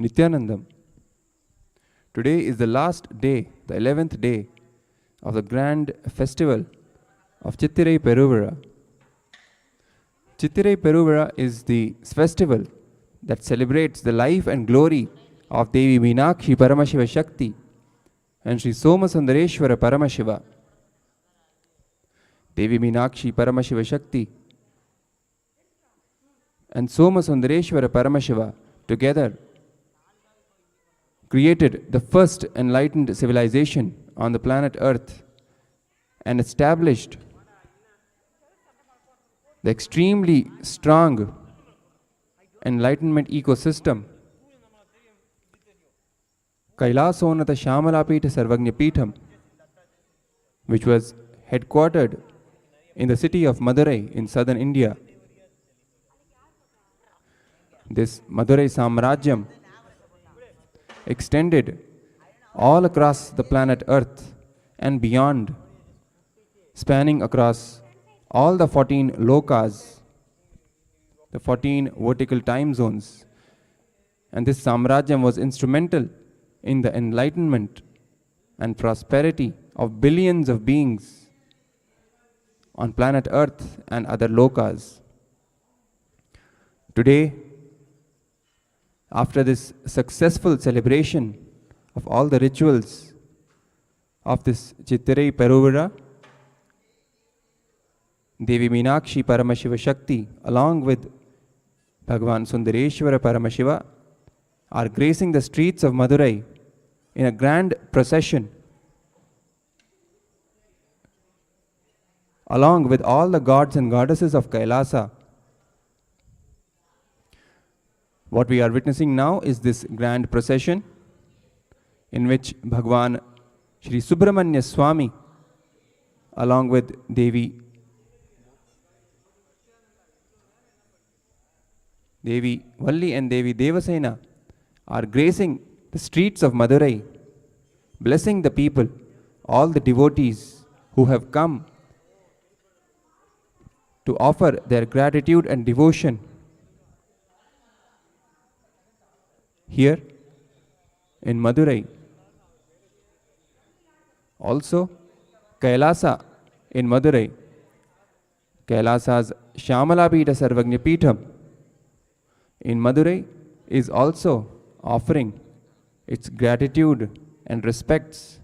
Nithyanandam. Today is the last day, the 11th day of the grand festival of Chittirai Peruvira. Chittirai Peruvira is the festival that celebrates the life and glory of Devi Menakshi Paramashiva Shakti and Sri Sundareshwara Paramashiva. Devi Menakshi Paramashiva Shakti and Sundareshwara Paramashiva together created the first enlightened civilization on the planet Earth and established the extremely strong enlightenment ecosystem. Kailasonata Shamalapita Sarvagnya Peetham, which was headquartered in the city of Madurai in southern India. This Madurai Samrajyam extended all across the planet Earth and beyond, spanning across all the 14 lokas, the 14 vertical time zones. And this Samrajyam was instrumental in the enlightenment and prosperity of billions of beings on planet Earth and other lokas. Today, after this successful celebration of all the rituals of this Chittirai Peruvira, Devi Menakshi Paramashiva Shakti along with Bhagavan Sundareshwara Paramashiva are gracing the streets of Madurai in a grand procession along with all the gods and goddesses of Kailasa. What we are witnessing now is this grand procession in which Bhagavan Sri Subramanya Swami along with Devi Valli and Devi Devasena are gracing the streets of Madurai, blessing the people, all the devotees who have come to offer their gratitude and devotion here in Madurai. Also, Kailasa in Madurai, Kailasa's Shamalapita Sarvagnya Peetham in Madurai is also offering its gratitude and respects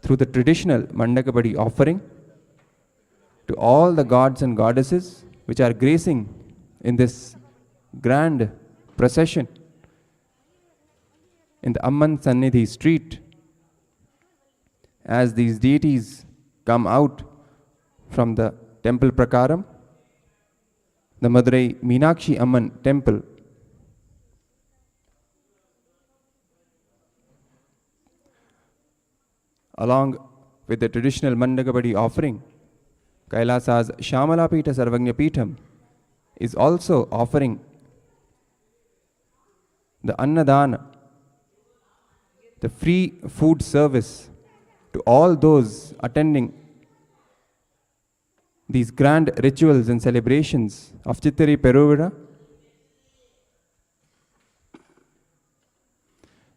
through the traditional Mandakapadi offering to all the gods and goddesses which are gracing in this grand procession in the Amman Sannidhi street. As these deities come out from the temple Prakaram, the Madurai Meenakshi Amman temple, along with the traditional Mandakapadi offering, Kailasa's Shamalapita Sarvagnya Peetham is also offering the Annadana, the free food service to all those attending these grand rituals and celebrations of Chittirai Peruvira.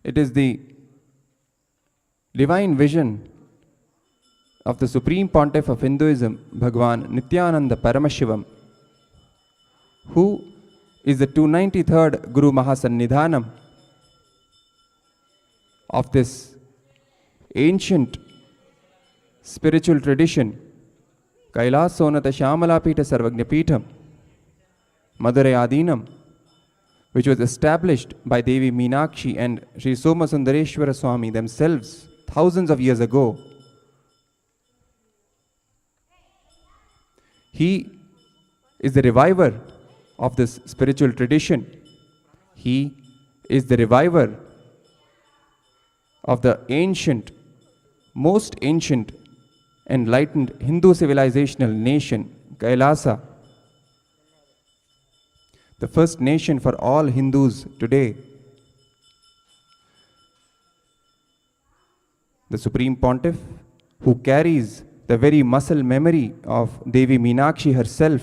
It is the divine vision of the Supreme Pontiff of Hinduism, Bhagavan Nithyananda Paramashivam, who is the 293rd Guru Mahasannidhanam of this ancient spiritual tradition, Kailasonata Shamalapita Sarvagnya Peetham, Madurai Adinam, which was established by Devi Menakshi and Sri Sundareshwara Swami themselves thousands of years ago. He is the reviver of this spiritual tradition. He is the reviver of the ancient, most ancient, enlightened Hindu civilizational nation, Kailasa, the first nation for all Hindus today. The Supreme Pontiff, who carries the very muscle memory of Devi Menakshi herself,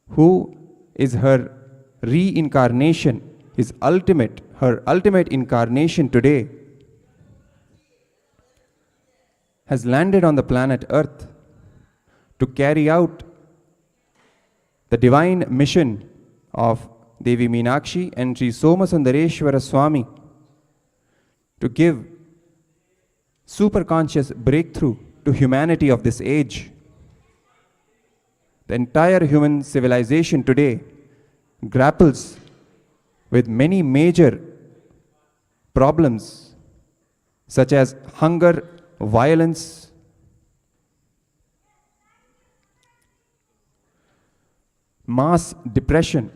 who is her reincarnation her ultimate incarnation today, has landed on the planet Earth to carry out the divine mission of Devi Menakshi and Sri Soma Sundareshwara Swami to give superconscious breakthrough to humanity of this age. The entire human civilization today grapples with many major problems such as hunger, violence, mass depression,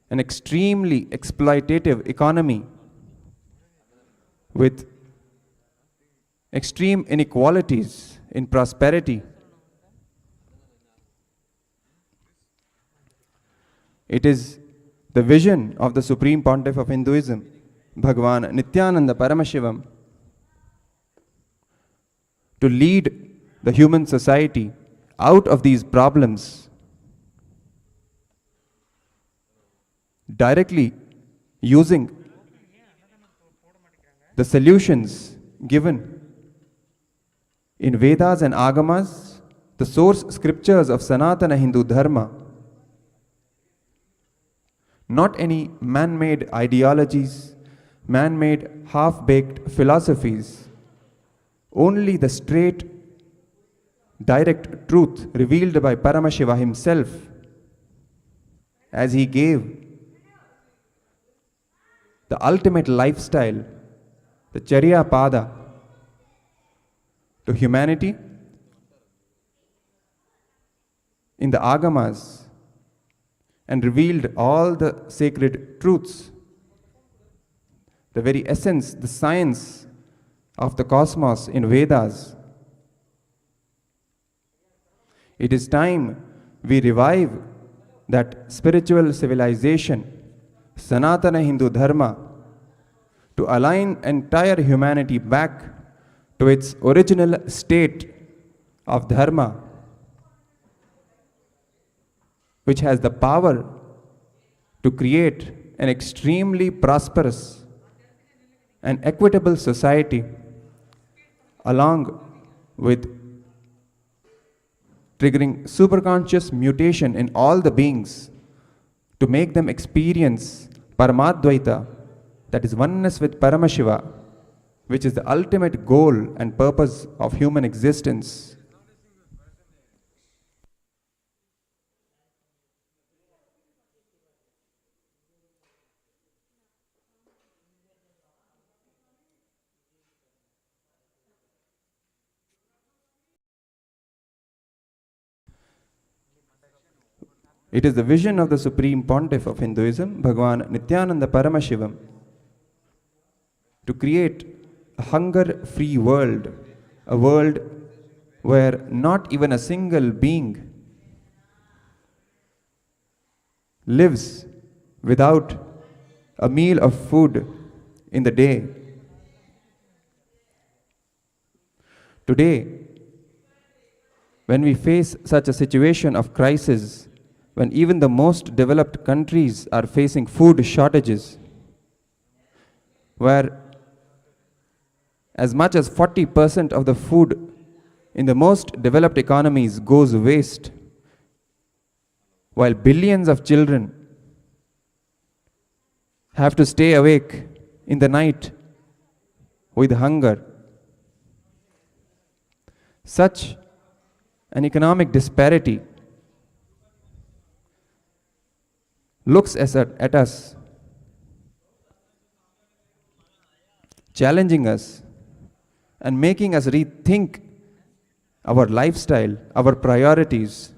an extremely exploitative economy with extreme inequalities in prosperity. It is the vision of the Supreme Pontiff of Hinduism, Bhagavan Nithyananda Paramashivam, to lead the human society out of these problems, directly using the solutions given in Vedas and Agamas, the source scriptures of Sanatana Hindu Dharma. Not any man-made ideologies, man-made half-baked philosophies, only the straight, direct truth revealed by Paramashiva himself, as he gave the ultimate lifestyle, the Charya Pada, to humanity in the Agamas, and revealed all the sacred truths, the very essence, the science of the cosmos in Vedas. It is time we revive that spiritual civilization, Sanatana Hindu Dharma, to align entire humanity back to its original state of Dharma, which has the power to create an extremely prosperous and equitable society, along with triggering superconscious mutation in all the beings to make them experience Paramadvaita, that is oneness with Paramashiva, which is the ultimate goal and purpose of human existence. It is the vision of the Supreme Pontiff of Hinduism, Bhagavan Nithyananda Paramashivam, to create a hunger-free world, a world where not even a single being lives without a meal of food in the day. Today, when we face such a situation of crisis, when even the most developed countries are facing food shortages, where as much as 40% of the food in the most developed economies goes waste, while billions of children have to stay awake in the night with hunger. Such an economic disparity looks at us, challenging us and making us rethink our lifestyle, our priorities,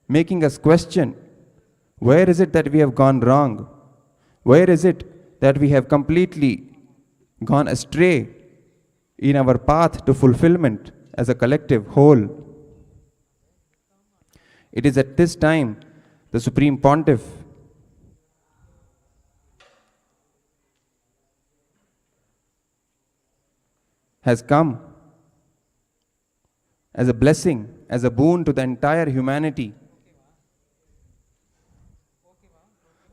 making us question, where is it that we have gone wrong? Where is it that we have completely gone astray in our path to fulfillment as a collective whole? It is at this time the Supreme Pontiff has come as a blessing, as a boon to the entire humanity,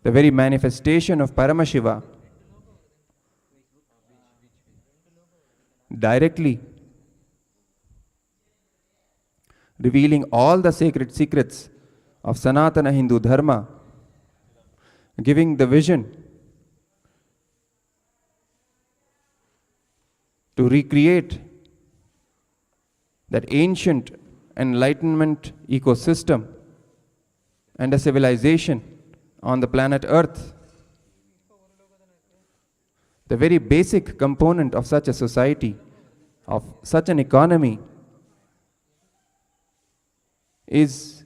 the very manifestation of Paramashiva, directly revealing all the sacred secrets of Sanatana Hindu Dharma, giving the vision to recreate that ancient enlightenment ecosystem and a civilization on the planet Earth. The very basic component of such a society, of such an economy, is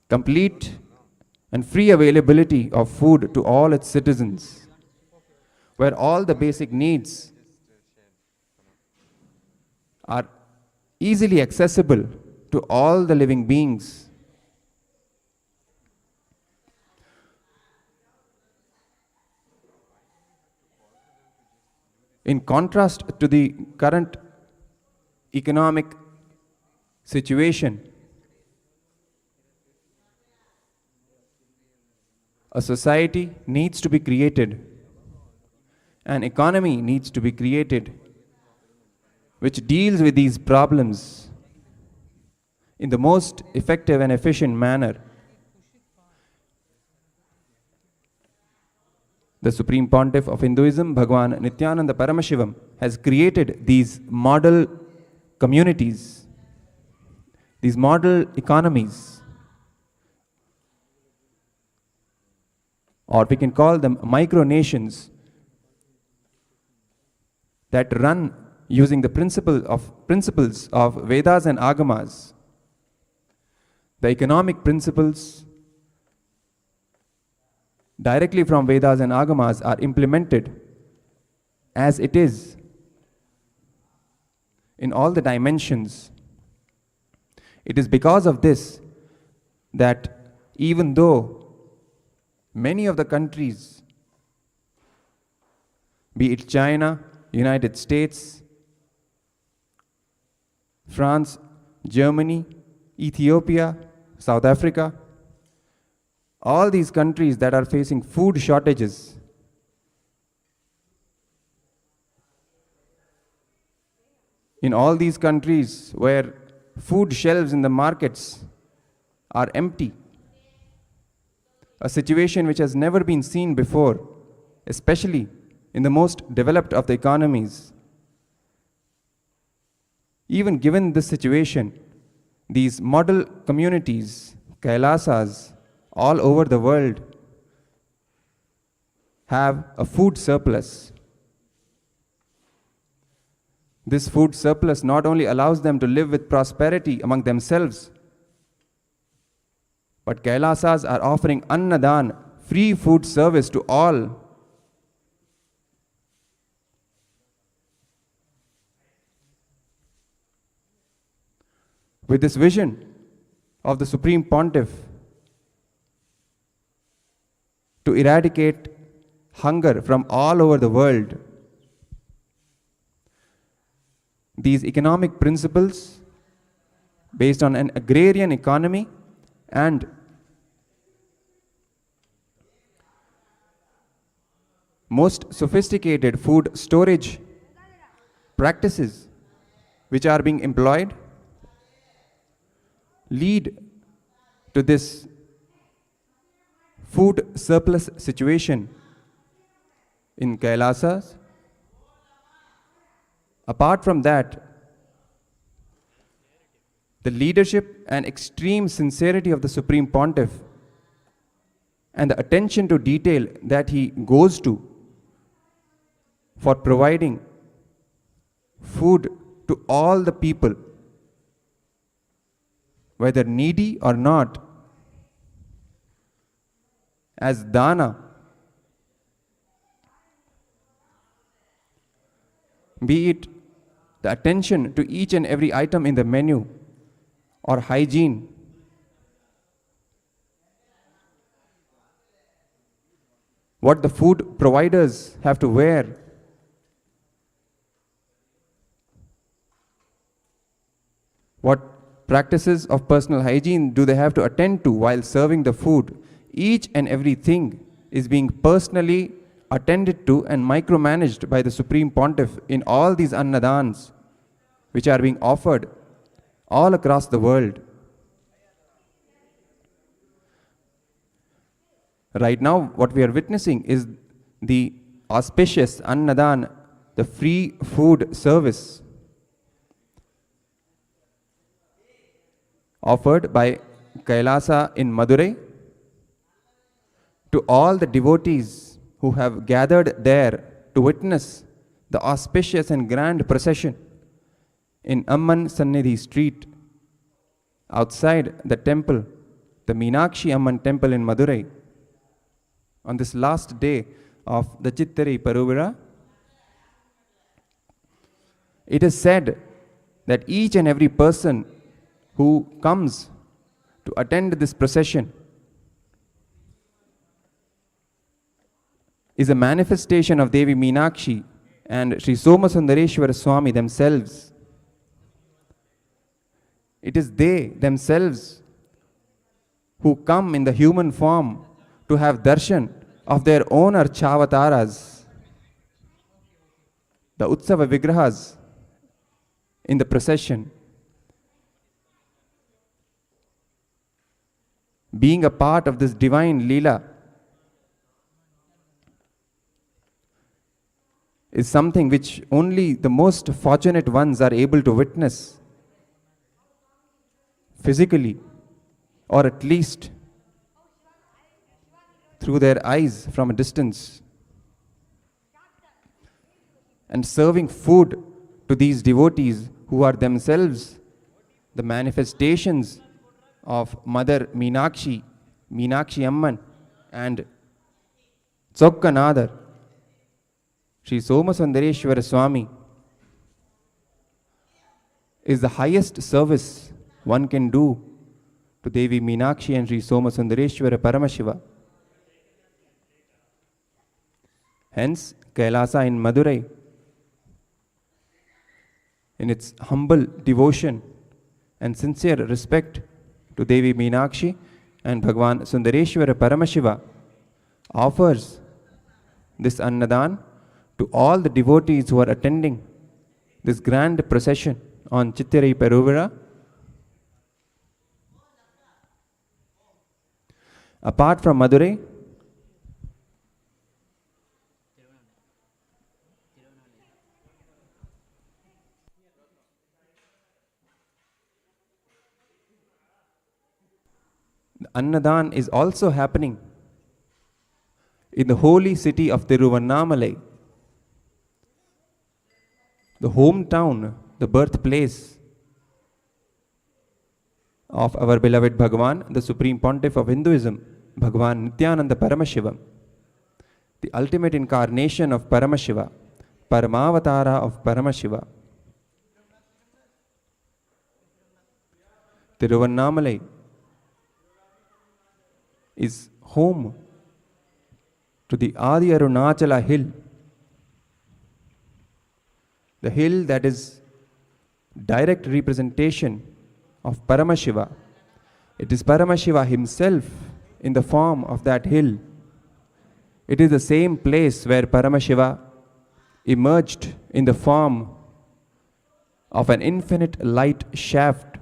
complete and free availability of food to all its citizens, where all the basic needs are easily accessible to all the living beings. In contrast to the current economic situation, a society needs to be created, an economy needs to be created which deals with these problems in the most effective and efficient manner. The Supreme Pontiff of Hinduism, Bhagwan Nithyananda Paramashivam, has created these model communities, these model economies, or we can call them micronations, that run using the principles of Vedas and Agamas. The economic principles directly from Vedas and Agamas are implemented as it is in all the dimensions. It is because of this that even though many of the countries, be it China, United States, France, Germany, Ethiopia, South Africa, all these countries that are facing food shortages, in all these countries where food shelves in the markets are empty, a situation which has never been seen before, especially in the most developed of the economies. Even given this situation, these model communities, Kailasas, all over the world have a food surplus. This food surplus not only allows them to live with prosperity among themselves, but Kailasas are offering Annadan, free food service to all. With this vision of the Supreme Pontiff to eradicate hunger from all over the world, these economic principles based on an agrarian economy and most sophisticated food storage practices which are being employed lead to this food surplus situation in Kailasas. Apart from that, the leadership and extreme sincerity of the Supreme Pontiff and the attention to detail that he goes to for providing food to all the people, whether needy or not, as dana, be it the attention to each and every item in the menu or hygiene, what the food providers have to wear, what practices of personal hygiene do they have to attend to while serving the food. Each and everything is being personally attended to and micromanaged by the Supreme Pontiff in all these annadans which are being offered all across the world. Right now, what we are witnessing is the auspicious annadan, the free food service offered by Kailasa in Madurai to all the devotees who have gathered there to witness the auspicious and grand procession in Amman Sannidhi street outside the temple, the Menakshi Amman temple in Madurai, on this last day of the Chittari Paruvira. It is said that each and every person who comes to attend this procession is a manifestation of Devi Menakshi and Sri Soma Sundareshwara Swami themselves. It is they themselves who come in the human form to have darshan of their own archavataras, the Utsava Vigrahas in the procession. Being a part of this divine Leela is something which only the most fortunate ones are able to witness physically, or at least through their eyes from a distance. And serving food to these devotees who are themselves the manifestations of Mother Menakshi, Menakshi Amman, and Tsokkanadar, Sri Soma Sundareshwara Swami, is the highest service one can do to Devi Menakshi and Sri Soma Sundareshwara Paramashiva. Hence, Kailasa in Madurai, in its humble devotion and sincere respect to Devi Menakshi and Bhagwan Sundareshwara Paramashiva, offers this annadan to all the devotees who are attending this grand procession on Chittirai Peruvira. Apart from Madurai, the annadan is also happening in the holy city of Tiruvannamalai, the hometown, the birthplace of our beloved Bhagavan, the Supreme Pontiff of Hinduism, Bhagavan Nithyananda Paramashiva, the ultimate incarnation of Paramashiva, Paramavatara of Paramashiva. Tiruvannamalai is home to the Adi Arunachala hill, the hill that is direct representation of Paramashiva. It is Paramashiva himself in the form of that hill. It is the same place where Paramashiva emerged in the form of an infinite light shaft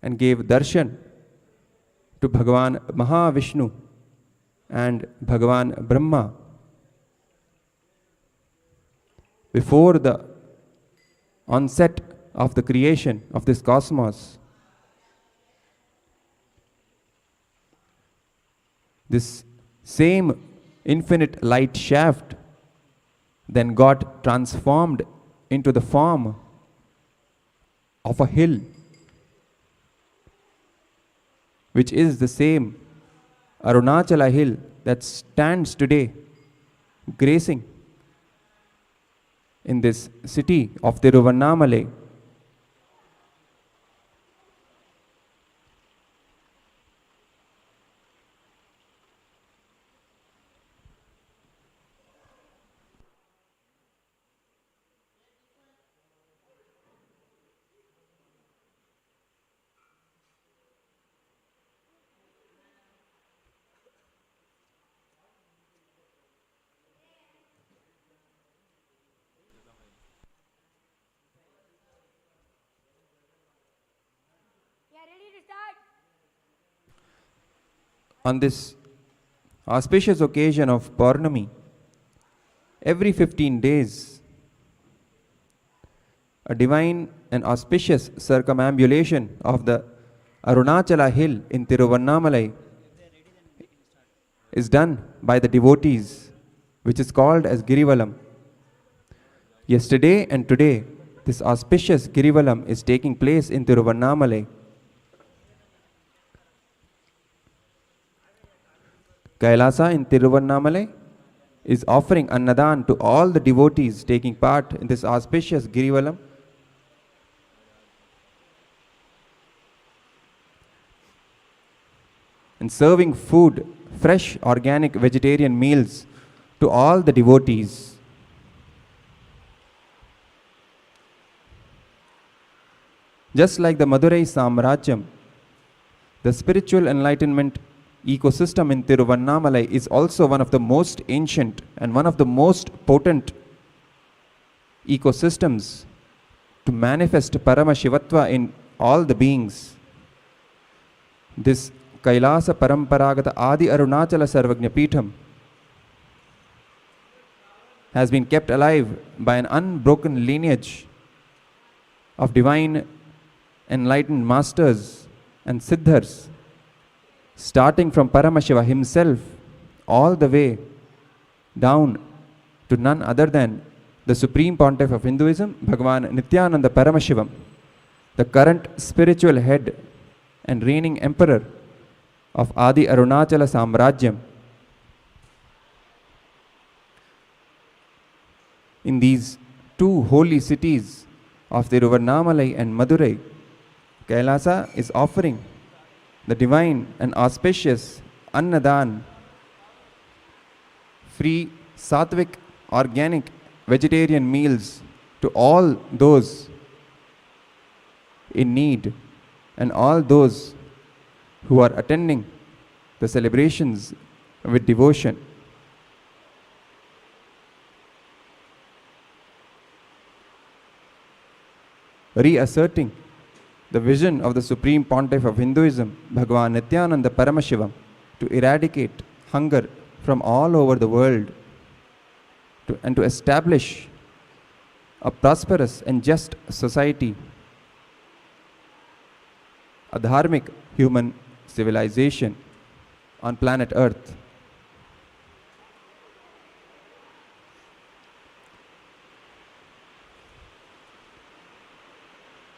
and gave darshan to Bhagavan Mahavishnu and Bhagavan Brahma before the onset of the creation of this cosmos. This same infinite light shaft then got transformed into the form of a hill, which is the same Arunachala hill that stands today gracing in this city of Tiruvannamalai. On this auspicious occasion of Purnami, every 15 days, a divine and auspicious circumambulation of the Arunachala hill in Tiruvannamalai is done by the devotees, which is called as Girivalam. Yesterday and today, this auspicious Girivalam is taking place in Tiruvannamalai. Kailasa in Tiruvannamalai is offering Annadan to all the devotees taking part in this auspicious Girivalam. And serving food, fresh organic vegetarian meals to all the devotees. Just like the Madurai Samrajyam, the spiritual enlightenment ecosystem in Tiruvannamalai is also one of the most ancient and one of the most potent ecosystems to manifest Paramashivatva in all the beings. This Kailasa Paramparagata Adi Arunachala Sarvagnya Peetham has been kept alive by an unbroken lineage of divine enlightened masters and siddhars, starting from Paramashiva himself all the way down to none other than the Supreme Pontiff of Hinduism, Bhagavan Nithyananda Paramashivam, the current spiritual head and reigning emperor of Adi Arunachala Samrajyam. In these two holy cities of Tiruvannamalai and Madurai, Kailasa is offering the divine and auspicious Annadan, free, sattvic, organic, vegetarian meals to all those in need and all those who are attending the celebrations with devotion. Reasserting the vision of the Supreme Pontiff of Hinduism, Bhagavan Nithyananda Paramashivam, to eradicate hunger from all over the world and to establish a prosperous and just society, a dharmic human civilization on planet Earth.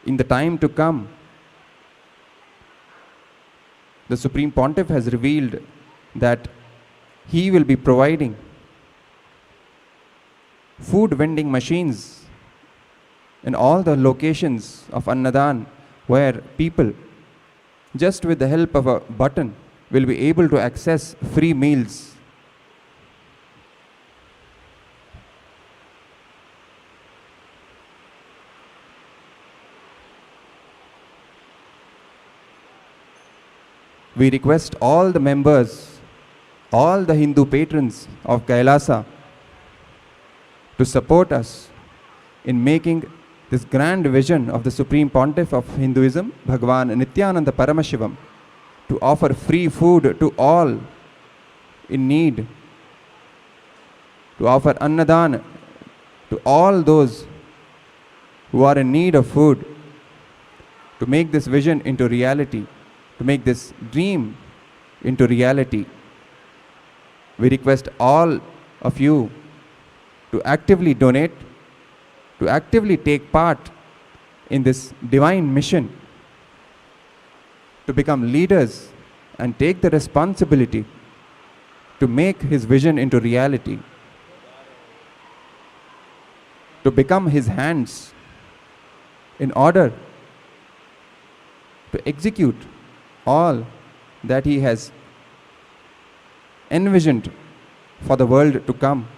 In the time to come, the Supreme Pontiff has revealed that he will be providing food vending machines in all the locations of Annadan, where people, just with the help of a button, will be able to access free meals. We request all the members, all the Hindu patrons of Kailasa to support us in making this grand vision of the Supreme Pontiff of Hinduism, Bhagavan Nithyananda Paramashivam, to offer free food to all in need, to offer Annadan to all those who are in need of food, to make this vision into reality, to make this dream into reality. We request all of you to actively donate, to actively take part in this divine mission, to become leaders and take the responsibility to make his vision into reality, to become his hands in order to execute all that he has envisioned for the world to come.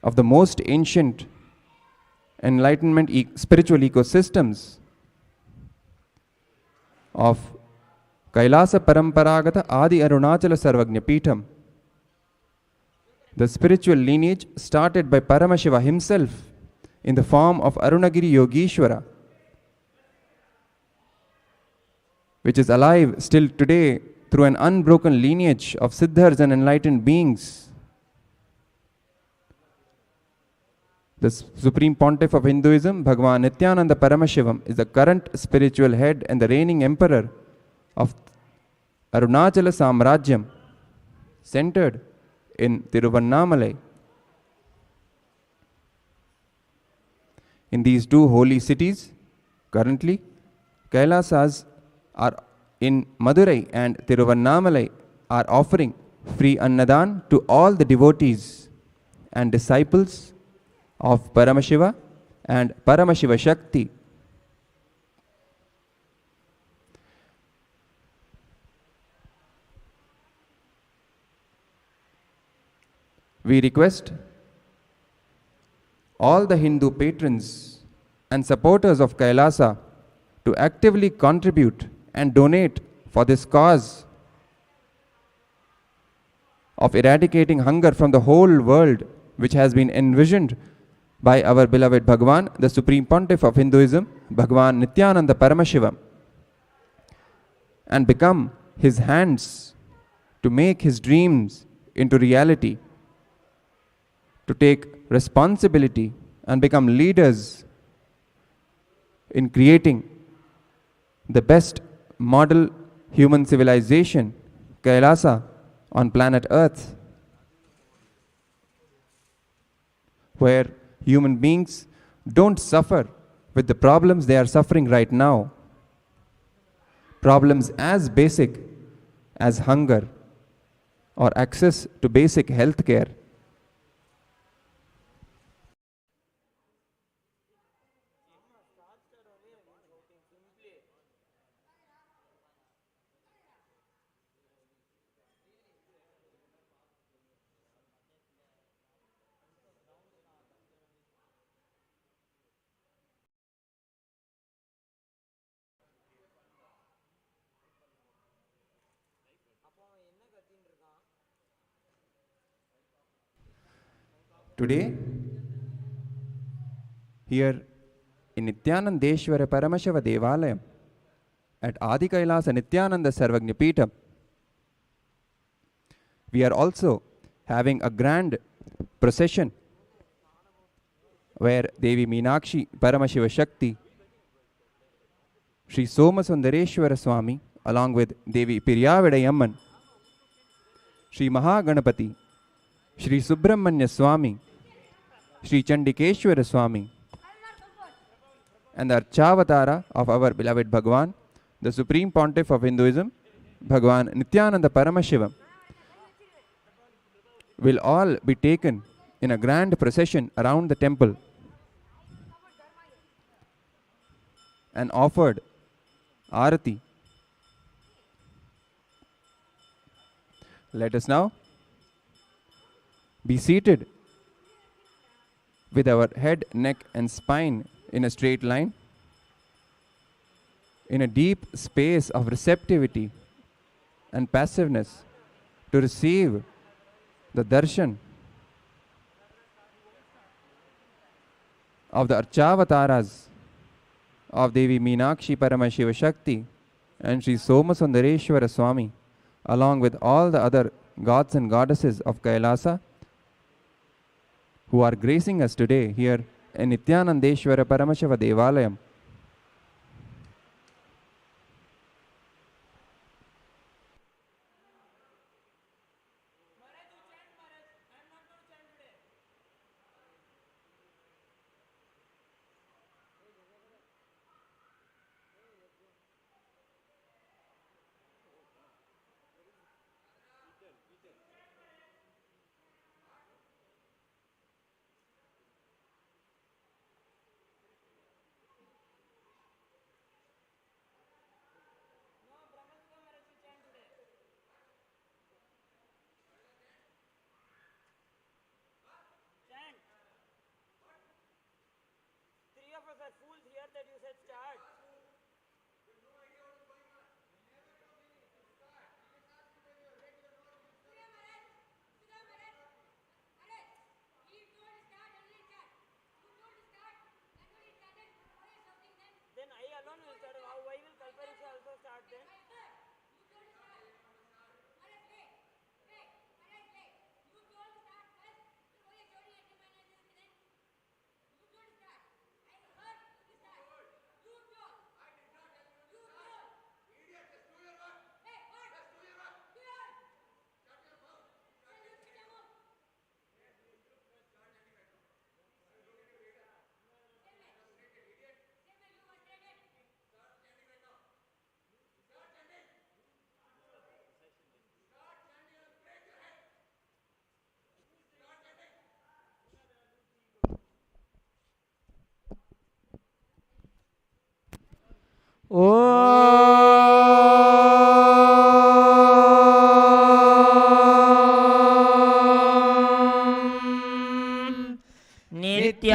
of the most ancient enlightenment spiritual ecosystems of Kailasa Paramparagata Adi Arunachala Sarvagnya Peetham. The spiritual lineage started by Paramashiva himself in the form of Arunagiri Yogeshwara, which is alive still today through an unbroken lineage of Siddhas and enlightened beings. The Supreme Pontiff of Hinduism, Bhagavan Nithyananda Paramashivam, is the current spiritual head and the reigning emperor of Arunachala Samrajyam, centered in Tiruvannamalai. In these two holy cities, currently, Kailasas are in Madurai and Tiruvannamalai are offering free Annadan to all the devotees and disciples of Paramashiva and Paramashiva Shakti. We request all the Hindu patrons and supporters of Kailasa to actively contribute and donate for this cause of eradicating hunger from the whole world, which has been envisioned by our beloved Bhagavan, the Supreme Pontiff of Hinduism, Bhagavan Nithyananda Paramashiva, and become his hands to make his dreams into reality, to take responsibility and become leaders in creating the best model human civilization, Kailasa, on planet Earth, where human beings don't suffer with the problems they are suffering right now. Problems as basic as hunger or access to basic health care. Today, here in Nithyanandeshwara Paramashiva Devalayam at Adi Kailasa Nithyananda Sarvagnya Peetham, we are also having a grand procession where Devi Menakshi Paramashiva Shakti, Sri Soma Sundareshwara Swami, along with Devi Piriyavadayamman, Sri Mahaganapati, Sri Subramanya Swami, Sri Chandikeshwara Swami, and the Archavatara of our beloved Bhagavan, the Supreme Pontiff of Hinduism, Bhagavan Nithyananda Paramashiva, will all be taken in a grand procession around the temple and offered Arati. Let us now be seated with our head, neck and spine in a straight line, in a deep space of receptivity and passiveness to receive the darshan of the Archavataras of Devi Menakshi Paramashiva Shakti and Sri Soma Sundareshwara Swami, along with all the other gods and goddesses of Kailasa who are gracing us today here in Nithyanandeshwara Paramashiva Devalayam. that you said start. Then I alone will start. Why will Kalparisha also start then?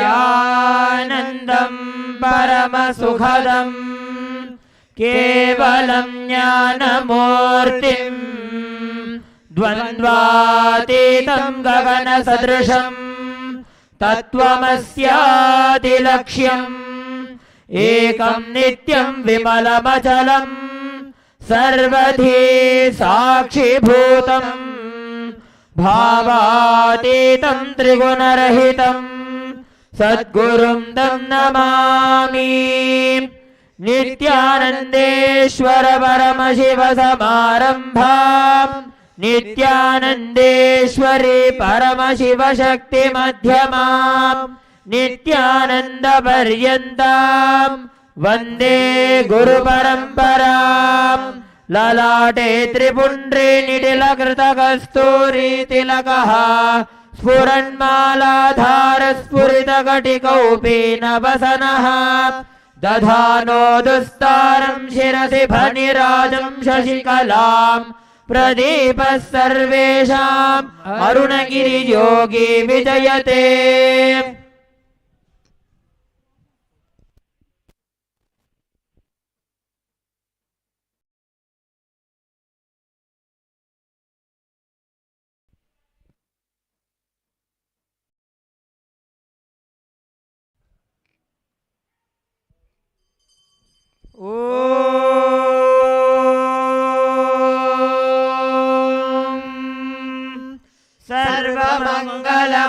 नित्यानन्दं परमसुखदं केवलं ज्ञानमूर्तिं द्वन्द्वातीतं गगनसदृशं तत्त्वमस्यादिलक्ष्यम् एकं नित्यं विमलमचलं सर्वधी साक्षिभूतं भावातीतं त्रिगुणरहितं सद्गुरुं तं नमामि। नित्यानन्देश्वर परमशिव समारम्भाम् नित्यानन्देश्वरी परमशिव शक्ति मध्यमाम् नित्यानन्दपर्यन्ताम् वन्दे गुरुपरम्पराम्। ललाटे त्रिपुण्ड्रे निटिलकृतकस्तूरीतिलकः स्फुरन्मालाधारस्फुरितकटिकौपीनवसनः दधानो दुस्तारं शिरसि फनिराजं शशिकलां प्रदीपः सर्वेषाम् अरुणगिरियोगी विजयते।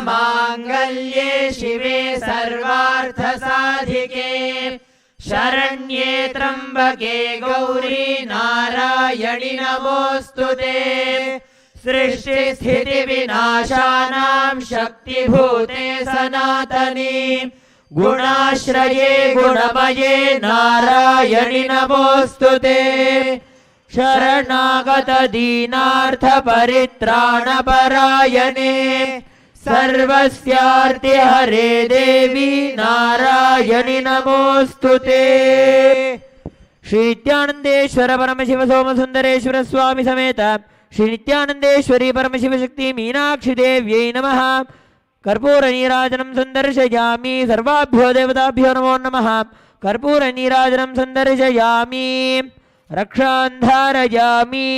सर्वमङ्गलमाङ्गल्ये शिवे सर्वार्थसाधिके शरण्ये त्र्यम्बके गौरी नारायणि नमोऽस्तुते। सृष्टिस्थितिविनाशानां शक्तिभूते सनातनी गुणाश्रये गुणमये नारायणि नमोऽस्तुते। शरणागत दीनार्थ परित्राणपरायणे सर्वस्यार्ति हरे देवी नारायणि नमोऽस्तुते। श्री नित्यानंदेश्वर परमशिव सोम सुंदरेश्वर स्वामी समेत श्री नित्यानंदेश्वरी परमशिव शक्ति मीनाक्षी देव्यै नमः। कर्पूर नीराजनं संदर्शयामि। सर्वाभ्यो देवताभ्यो नमो नमः। कर्पूर नीराजनं संदर्शयामि। रक्षां धारयामि।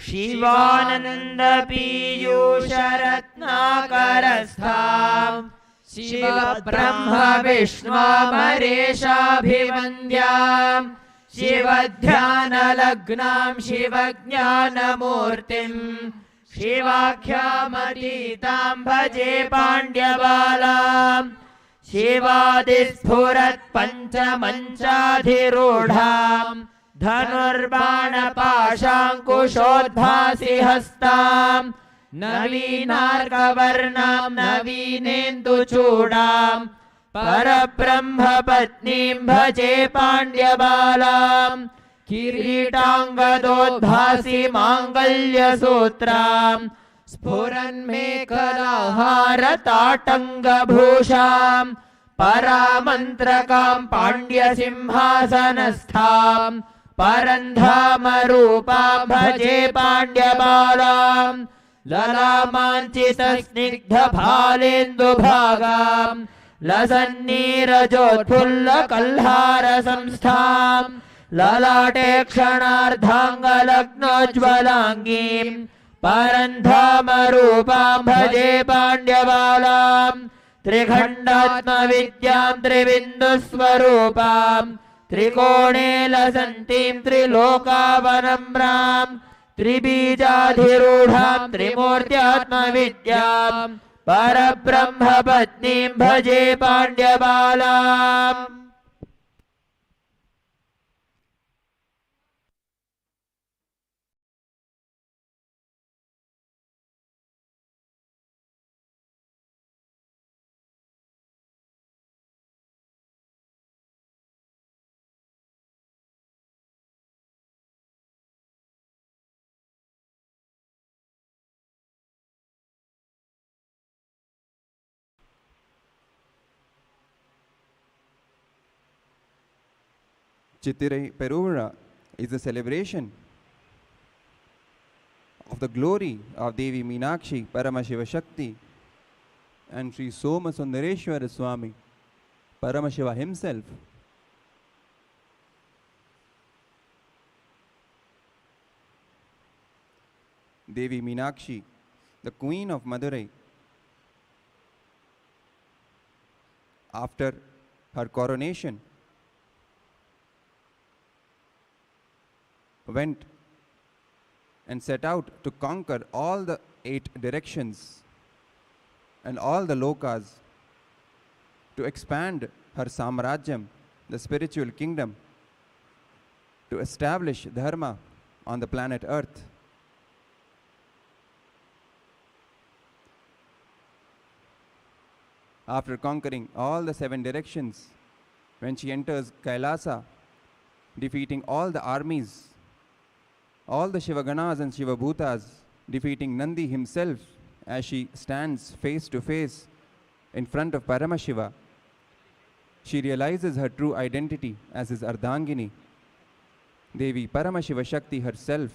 शिवानंद पीयूष रत्नाकरस्थां शिव ब्रह्म विष्णुमरेशाभिवन्द्यां शिवध्यान लग्नां शिवज्ञानमूर्तिं शिवाख्यामतीतां भजे पाण्ड्यबालां शिवादिस्फुरत् पञ्चमञ्चाधिरूढां धनुर्बाणपाशाङ्कुशोद्भासि हस्तां नवीनार्कवर्णां नवीनेन्दुचूडां परब्रह्मपत्नीं भजे पाण्ड्यबालां किरीटाङ्गदोद्भासि माङ्गल्यसूत्राम् स्फुरन्मेखलाहारताटङ्गभूषाम् परामन्त्रकाम् पाण्ड्यसिंहासनस्थाम् परन्धामरूपाम् भजे पाण्ड्यबालाम् ललामाञ्चितस्निग्धभालेन्दुभागाम् लसन्नीरजोत्फुल्लकल्हारसंस्थाम् ललाटे क्षणार्धाङ्गलग्नोज्ज्वलाङ्गीम् परन्धामरूपाम् भजे पाण्ड्यबालाम् त्रिखण्डात्मविद्याम् त्रिबिन्दुस्वरूपाम् त्रिकोणे लसन्तीम् त्रिलोकावनम्राम् त्रिबीजाधिरूढाम् त्रिमूर्त्यात्मविद्याम् परब्रह्मपत्नीम् भजे पाण्ड्यबालाम् Chittirai Peruvara is a celebration of the glory of Devi Menakshi, Paramashiva Shakti, and Sri Soma Sundareshwara Swami, Paramashiva himself. Devi Menakshi, the Queen of Madurai, after her coronation, went and set out to conquer all the 8 directions and all the lokas, to expand her samrajyam, the spiritual kingdom, to establish dharma on the planet Earth. After conquering all the 7 directions, when she enters Kailasa, defeating all the armies, all the Shivaganas and Shivabhutas, defeating Nandi himself as she stands face to face in front of Paramashiva, she realizes her true identity as his Ardhangini, Devi Paramashiva Shakti herself,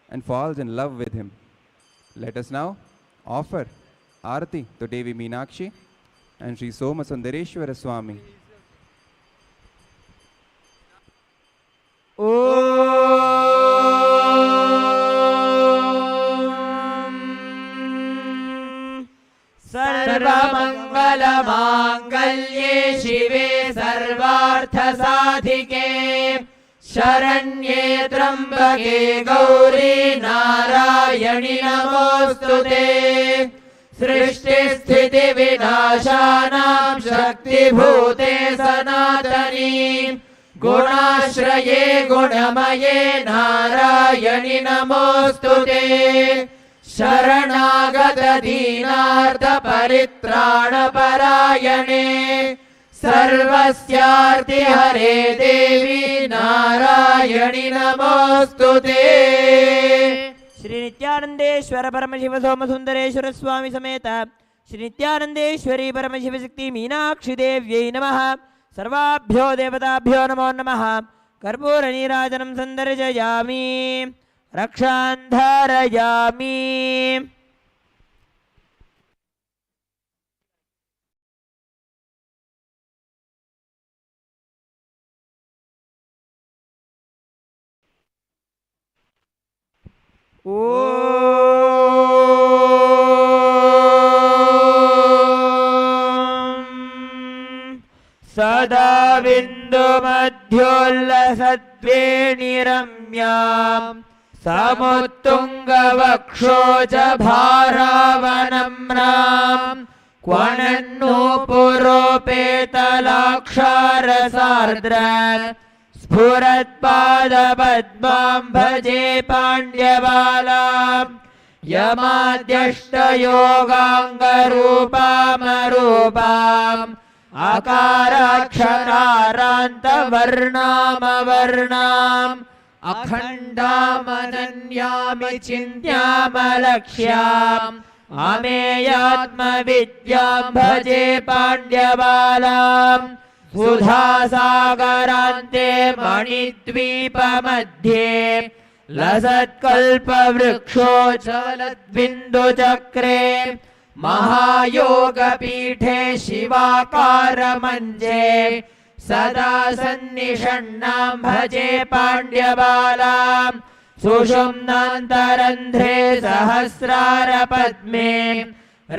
and falls in love with him. Let us now offer Arati to Devi Menakshi and Sri Soma Sundareshwara Swami. सर्वमङ्गलमाङ्गल्ये शिवे सर्वार्थसाधिके शरण्ये त्र्यम्बके गौरी नारायणि नमोऽस्तुते सृष्टिस्थितिविनाशानां शक्तिभूते सनातनी गुणाश्रये गुणमये नारायणि नमोऽस्तुते शरणागत दीनार्थ परित्राणपरायणे सर्वस्यार्ति हरे देवी नारायणि नमोऽस्तुते। श्री नित्यानंदेश्वर परमशिव सोम सुंदरेश्वर स्वामी समेत श्री नित्यानंदेश्वरी परमशिव शक्ति मीनाक्षी देव्यै नमः। सर्वाभ्यो देवताभ्यो नमो नमः। कर्पूर नीराजनं संदर्शयामि रक्षान् धारयामि। सदा बिन्दुमध्योल्लसद्वेणिरम्याम् समुत्तुङ्गवक्षोजभारावनम्राम् क्वणन्नूपुरोपेतलाक्षारसार्द्रान् स्फुरत्पादपद्माम् भजे पाण्ड्यबालाम् यमाद्यष्टयोगाङ्गरूपामरूपाम् अकाराक्षरारान्तवर्णामवर्णाम् अखण्डामनन्यामि चिन्त्यामलक्ष्याम् अमेयात्मविद्यां भजे पाण्ड्यबालाम् सुधासागरान्ते मणिद्वीपमध्ये लसत्कल्पवृक्षोज्ज्वलद्बिन्दुचक्रे महायोगपीठे शिवाकारमञ्चे सदा सन्निषण्णां भजे पाण्ड्यबालाम् सुषुम्नान्तरन्ध्रे सहस्रारपद्मे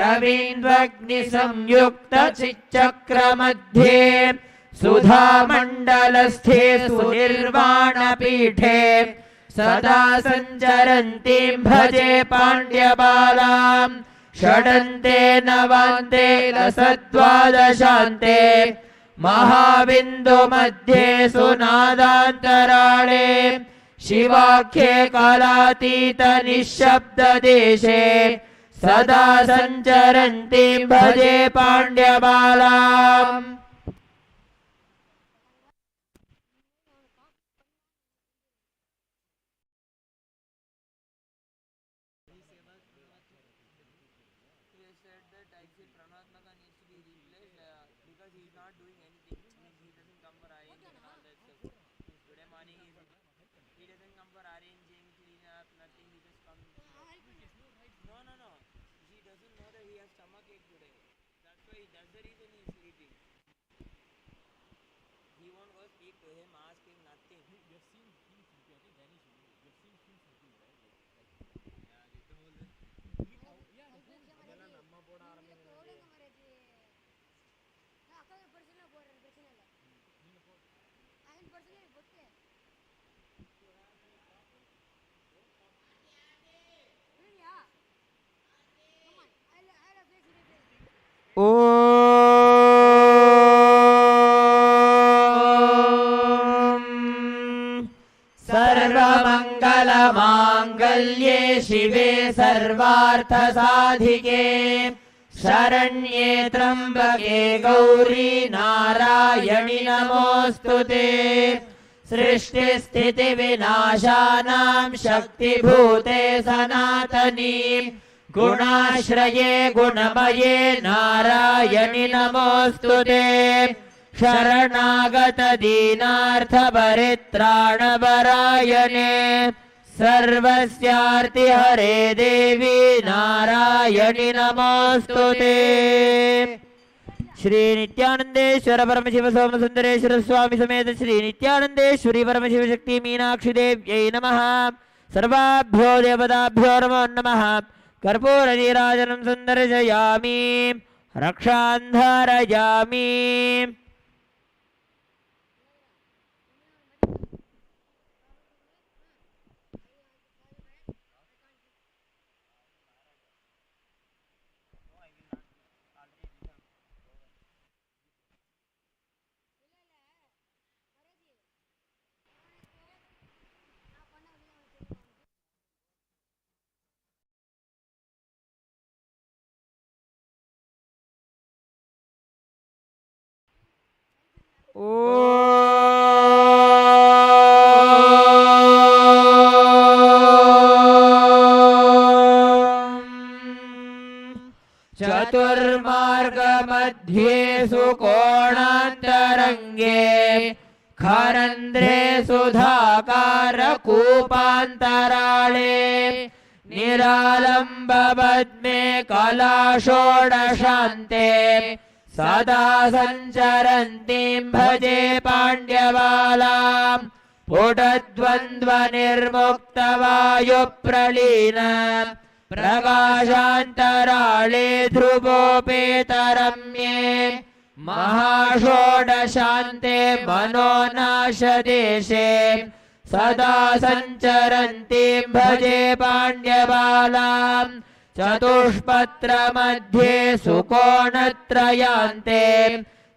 रवीन्द्रग्निसंयुक्तचिच्चक्रमध्ये सुधामण्डलस्थे सुनिर्वाणपीठे सदा सञ्चरन्तीं भजे पाण्ड्यबालाम् षडन्ते नवान्ते लसद्वादशान्ते महाबिन्दुमध्ये सुनादान्तराळे शिवाख्ये कालातीत निःशब्ददेशे सदा सञ्चरन्तीं भजे पाण्ड्यबालाम् सर्वमङ्गलमाङ्गल्ये शिवे सर्वार्थसाधिके शरण्ये त्र्यम्बके गौरी नारायणि नमोऽस्तुते सृष्टिस्थितिविनाशानां शक्तिभूते सनातनी गुणाश्रये गुणमये नारायणि नमोऽस्तुते शरणागत दीनार्थपरित्राणपरायणे सर्वस्यार्तिहरे देवी नारायणि नमोऽस्तुते। श्री नित्यानंदेश्वर परमशिव सोम सुंदरेश्वर स्वामी समेत श्री नित्यानंदेश्वरी परमशिव शक्ति मीनाक्षी देव्यै नमः। सर्वाभ्यो देवताभ्यो नमो नमः। कर्पूर नीराजनं सुन्दर्शयामि रक्षान्धरयामि। चतुर्मार्गमध्ये सुकोणान्तरङ्गे खरन्ध्रे सुधाकारकूपान्तराळे निरालम्बपद्मे कलाषोडशान्ते सदा सञ्चरन्तीं भजे पाण्ड्यबालाम् पुटद्वन्द्वनिर्मुक्तवायुप्रलीन प्रकाशान्तराळे ध्रुवोपेतरम्ये महाषोडशान्ते मनोनाशदेशे सदा सञ्चरन्तीं भजे पाण्ड्यबालाम् चतुष्पत्रमध्ये सुकोणत्रयान्ते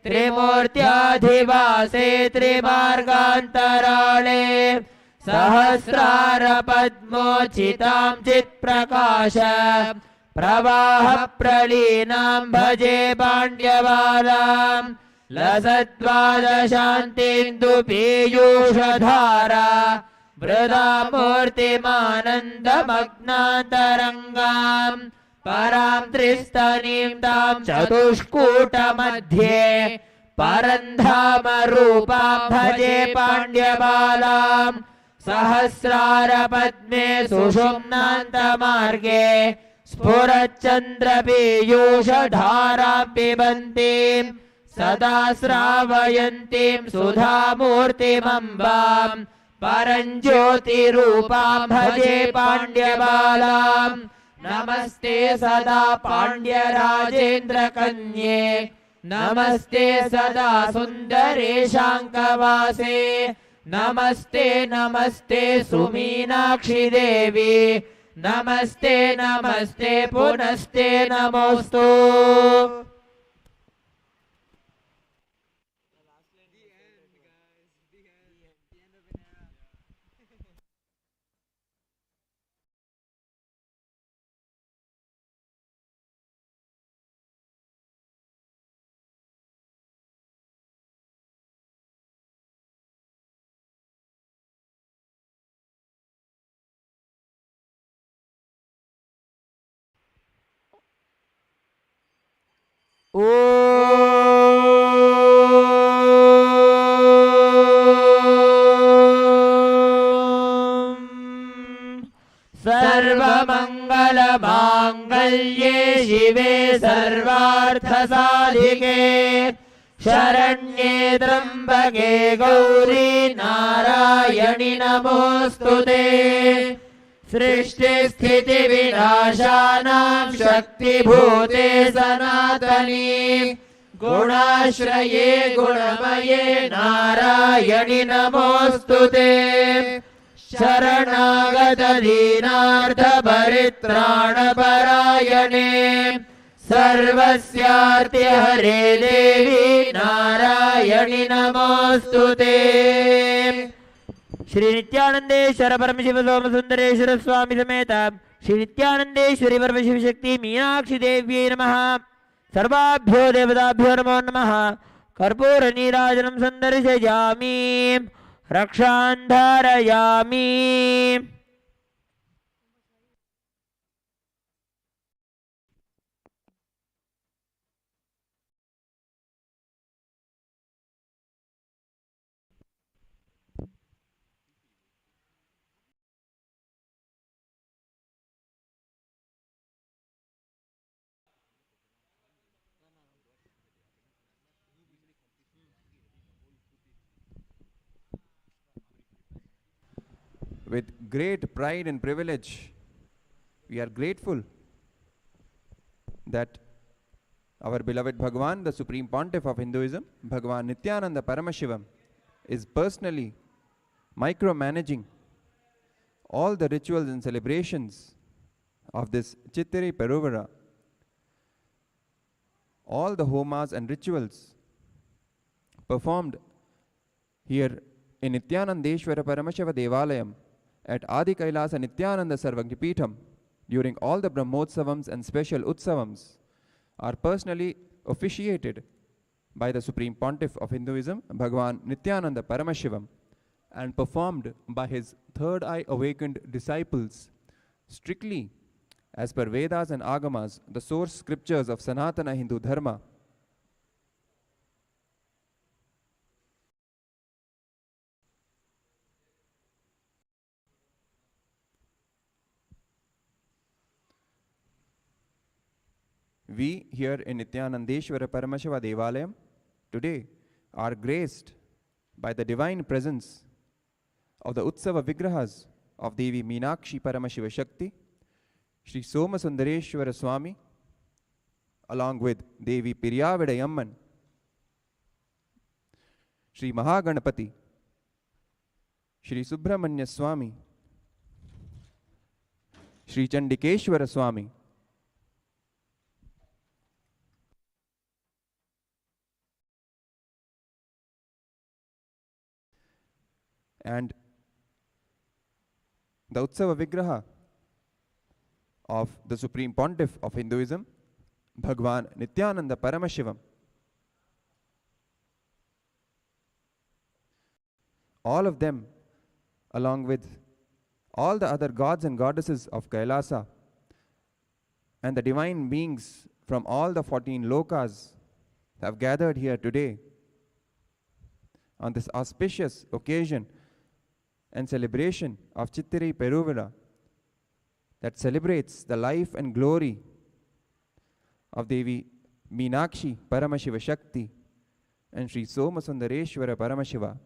त्रिमूर्त्याधिवासे त्रिमार्गान्तराळे सहस्रारपद्मोचितां चित्प्रकाश प्रवाह प्रलीनां भजे पाण्ड्यबालाम् लसद्वादशान्तेन्दु पीयूषधारा वृदामूर्तिमानन्दमग्नान्तरङ्गाम् परां त्रिस्तनीं तां चतुष्कूटमध्ये परन्धामरूपां भजे पाण्ड्यबालाम् सहस्रारपद्मे सुषुम्नान्तमार्गे स्फुरच्चन्द्रपीयूषधारां पिबन्तीं सदा श्रावयन्तीं सुधामूर्तिमम्बां परञ्ज्योतिरूपां भजे पाण्ड्यबालाम् नमस्ते सदा पाण्ड्यराजेन्द्रकन्ये नमस्ते सदा सुन्दरेशाङ्कवासे नमस्ते नमस्ते सुमीनाक्षि देवी नमस्ते नमस्ते पुनस्ते नमोस्तु। सर्वमङ्गलमाङ्गल्ये शिवे सर्वार्थसाधिके शरण्ये त्र्यम्बके गौरी नारायणि नमोऽस्तुते। सृष्टिस्थितिविनाशानां शक्तिभूते सनातनी गुणाश्रये गुणमये नारायणि नमोऽस्तुते। शरणागतदीनार्धपरित्राणपरायणे सर्वस्यार्तिहरे देवी नारायणि नमोऽस्तुते। श्री नित्यानंदेश्वर परमशिव सोम सुंदरेश्वर स्वामी समेत श्री नित्यानंदेश्वरी परमशिव शक्ति मीनाक्षी देव्यै नमः। सर्वाभ्यो देवताभ्यो नमो नमः। कर्पूर नीराजनं संदर्शयामि रक्षां धारयामि। With great pride and privilege, we are grateful that our beloved Bhagavan, the Supreme Pontiff of Hinduism, Bhagavan Nithyananda Paramashiva, is personally micromanaging all the rituals and celebrations of this Chittiri Peruvara. All the homas and rituals performed here in Nithyanandeshwara Paramashiva Devalayam at Adi Kailasa Nithyananda Sarvagni Peetham during all the Brahmotsavams and special Utsavams are personally officiated by the Supreme Pontiff of Hinduism, Bhagavan Nithyananda Paramashivam, and performed by his third eye awakened disciples strictly as per Vedas and Agamas, the source scriptures of Sanatana Hindu Dharma. We here in Nithyanandeshwara Paramashiva Devalayam today are graced by the divine presence of the Utsava Vigrahas of Devi Menakshi Paramashiva Shakti, Shri Soma Sundareshwara Swami, along with Devi Piriyavadayamman, Shri Mahaganapati, Shri Subramanya Swami, Shri Chandikeshwara Swami, and the Utsava Vigraha of the Supreme Pontiff of Hinduism, Bhagavan Nithyananda Paramashivam. all of them, along with all the other gods and goddesses of Kailasa and the divine beings from all the 14 lokas, have gathered here today on this auspicious occasion and celebration of Chittiri Peruvira that celebrates the life and glory of Devi Menakshi Paramashiva Shakti and Sri Sundareshwara Paramashiva.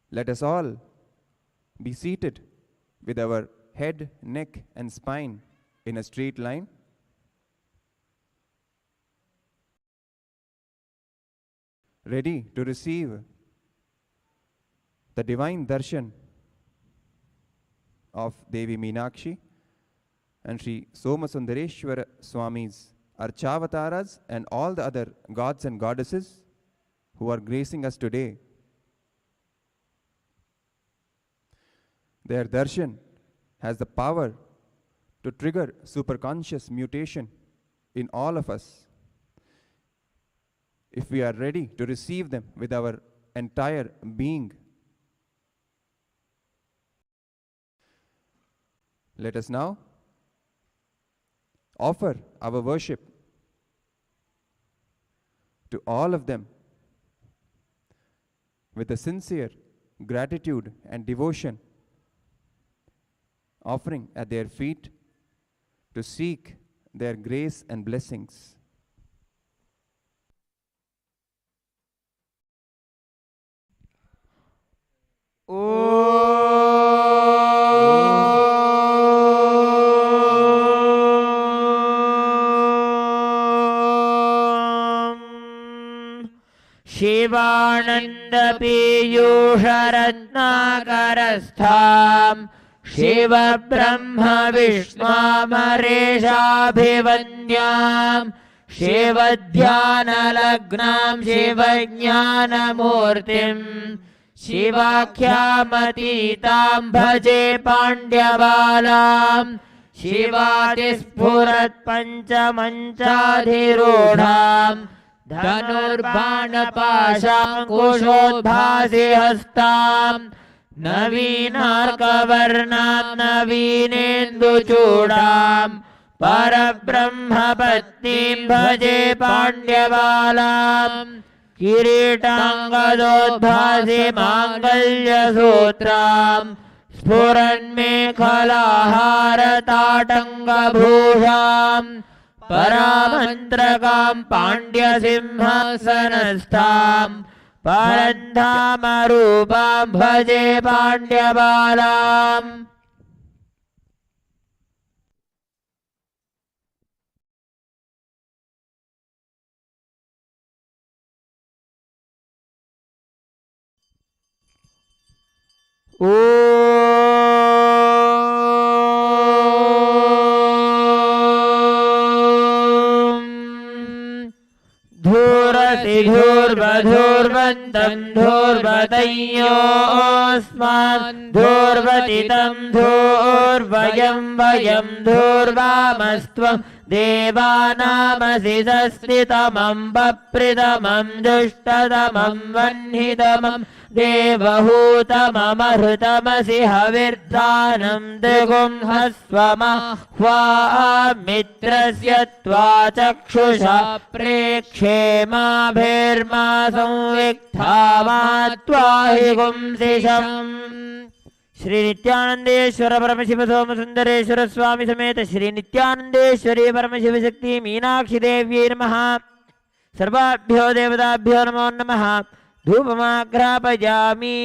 Let us all be seated with our head, neck and spine in a straight line. Ready to receive the divine darshan of Devi Menakshi and Sri Somasundareshwara Swami's Archavataras and all the other gods and goddesses who are gracing us today. Their darshan has the power to trigger superconscious mutation in all of us if we are ready to receive them with our entire being. Let us now offer our worship to all of them with a sincere gratitude and devotion, offering at their feet to seek their grace and blessings. Shivanand पीयूषरत्नाकरस्थाम् Shiv ब्रह्म विष्णुमरेशाभिवन्द्याम् शिव ध्यानलग्नाम् शिव ज्ञानमूर्तिम् शिवाख्यामतीताम् भजे पाण्ड्यबालाम् शिवातिस्फुरत् पञ्चमञ्चाधिरूढाम् धनुर्बाणपाशाङ्कुशोद्भासि हस्ताम् नवीनार्कवर्णाम् नवीनेन्दुचूडाम् परब्रह्मपत्नीम् भजे पाण्ड्यबालाम् किरीटाङ्गदोद्भासि माङ्गल्यसूत्राम् स्फुरन्मेखलाहारताटङ्गभूषाम् परामन्त्रकाम् पाण्ड्यसिंहासनस्थाम् परन्धामरूपाम् भजे पाण्ड्यबालाम् धूर्वधूर्वन्तम् धूर्वतयोऽस्मान् धूर्वतितम् धूर्वयम् वयम् धूर्वामस्त्वम् देवानामसि संस्थितमम् वप्रितमम् दुष्टतमम् वह्नितमम् देवहूतममहृतमसि हविर्दानम् दिगुंहस्वमह्वामित्रस्य त्वा चक्षुषा प्रेक्षे माभिर्मा संविक्था मा त्वाहि गुंसिषम्। श्री नित्यानंदेश्वर परमशिव सोम सुंदरेश्वर स्वामी समेत श्री नित्यानंदेश्वरी परमशिव शक्ति मीनाक्षी देव्यै नमः। सर्वाभ्यो देवताभ्यो नमो नमः। धूपमाघ्रापयामि।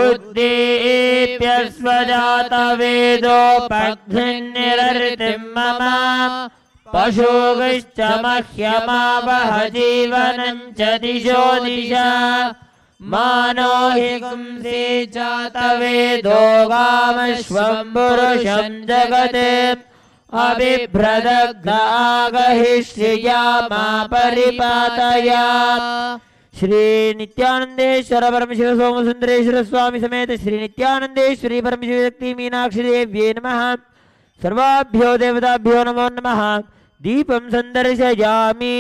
उद्दीप्य स्वजातवेदोपघ्निर्निरृतिं मम पशुश्च मह्यमावह जीवनं च दिशो दिशा मानो हि गुंसि जातवेदो गामश्वं पुरुषं जगते अबिभ्रदग्ध आगहिष्यया मा परिपातया श्री नित्यानंदेश्वर परमशिव सोमसुंदरेश्वर स्वामी समेत श्री नित्यानंदेश्वरी परमशिव शक्ति मीनाक्षी देव्यै नमः। सर्वाभ्यो देवताभ्यो नमो नमः। दीपं संदर्शयामि।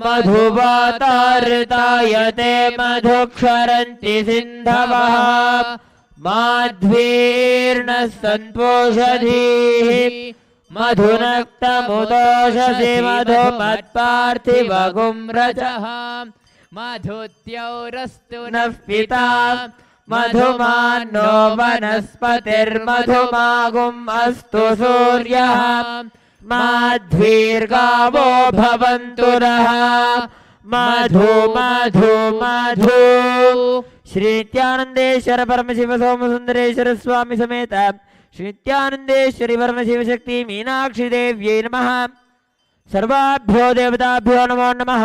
मधुवातारतायते मधुक्षरन्ति सिन्धवः माध्वीर्नः सन्तोषधीः मधुनक्तमुदोषसि मधुमत्पार्थिवगुं रजः मधुद्यौरस्तु नः पिता मधुमानो वनस्पतिर्मधुमागुम् अस्तु सूर्यः माध्वीर्गावो भवन्तु नः मधु मधु मधु। श्री नित्यानंदेश्वर परमशिव सोमसुंदरेश्वर स्वामी समेत श्री नित्यानंदेश्वरी परमशिव शक्ति मीनाक्षी देव्यै नमः। सर्वाभ्यो देवताभ्यो नमो नमः।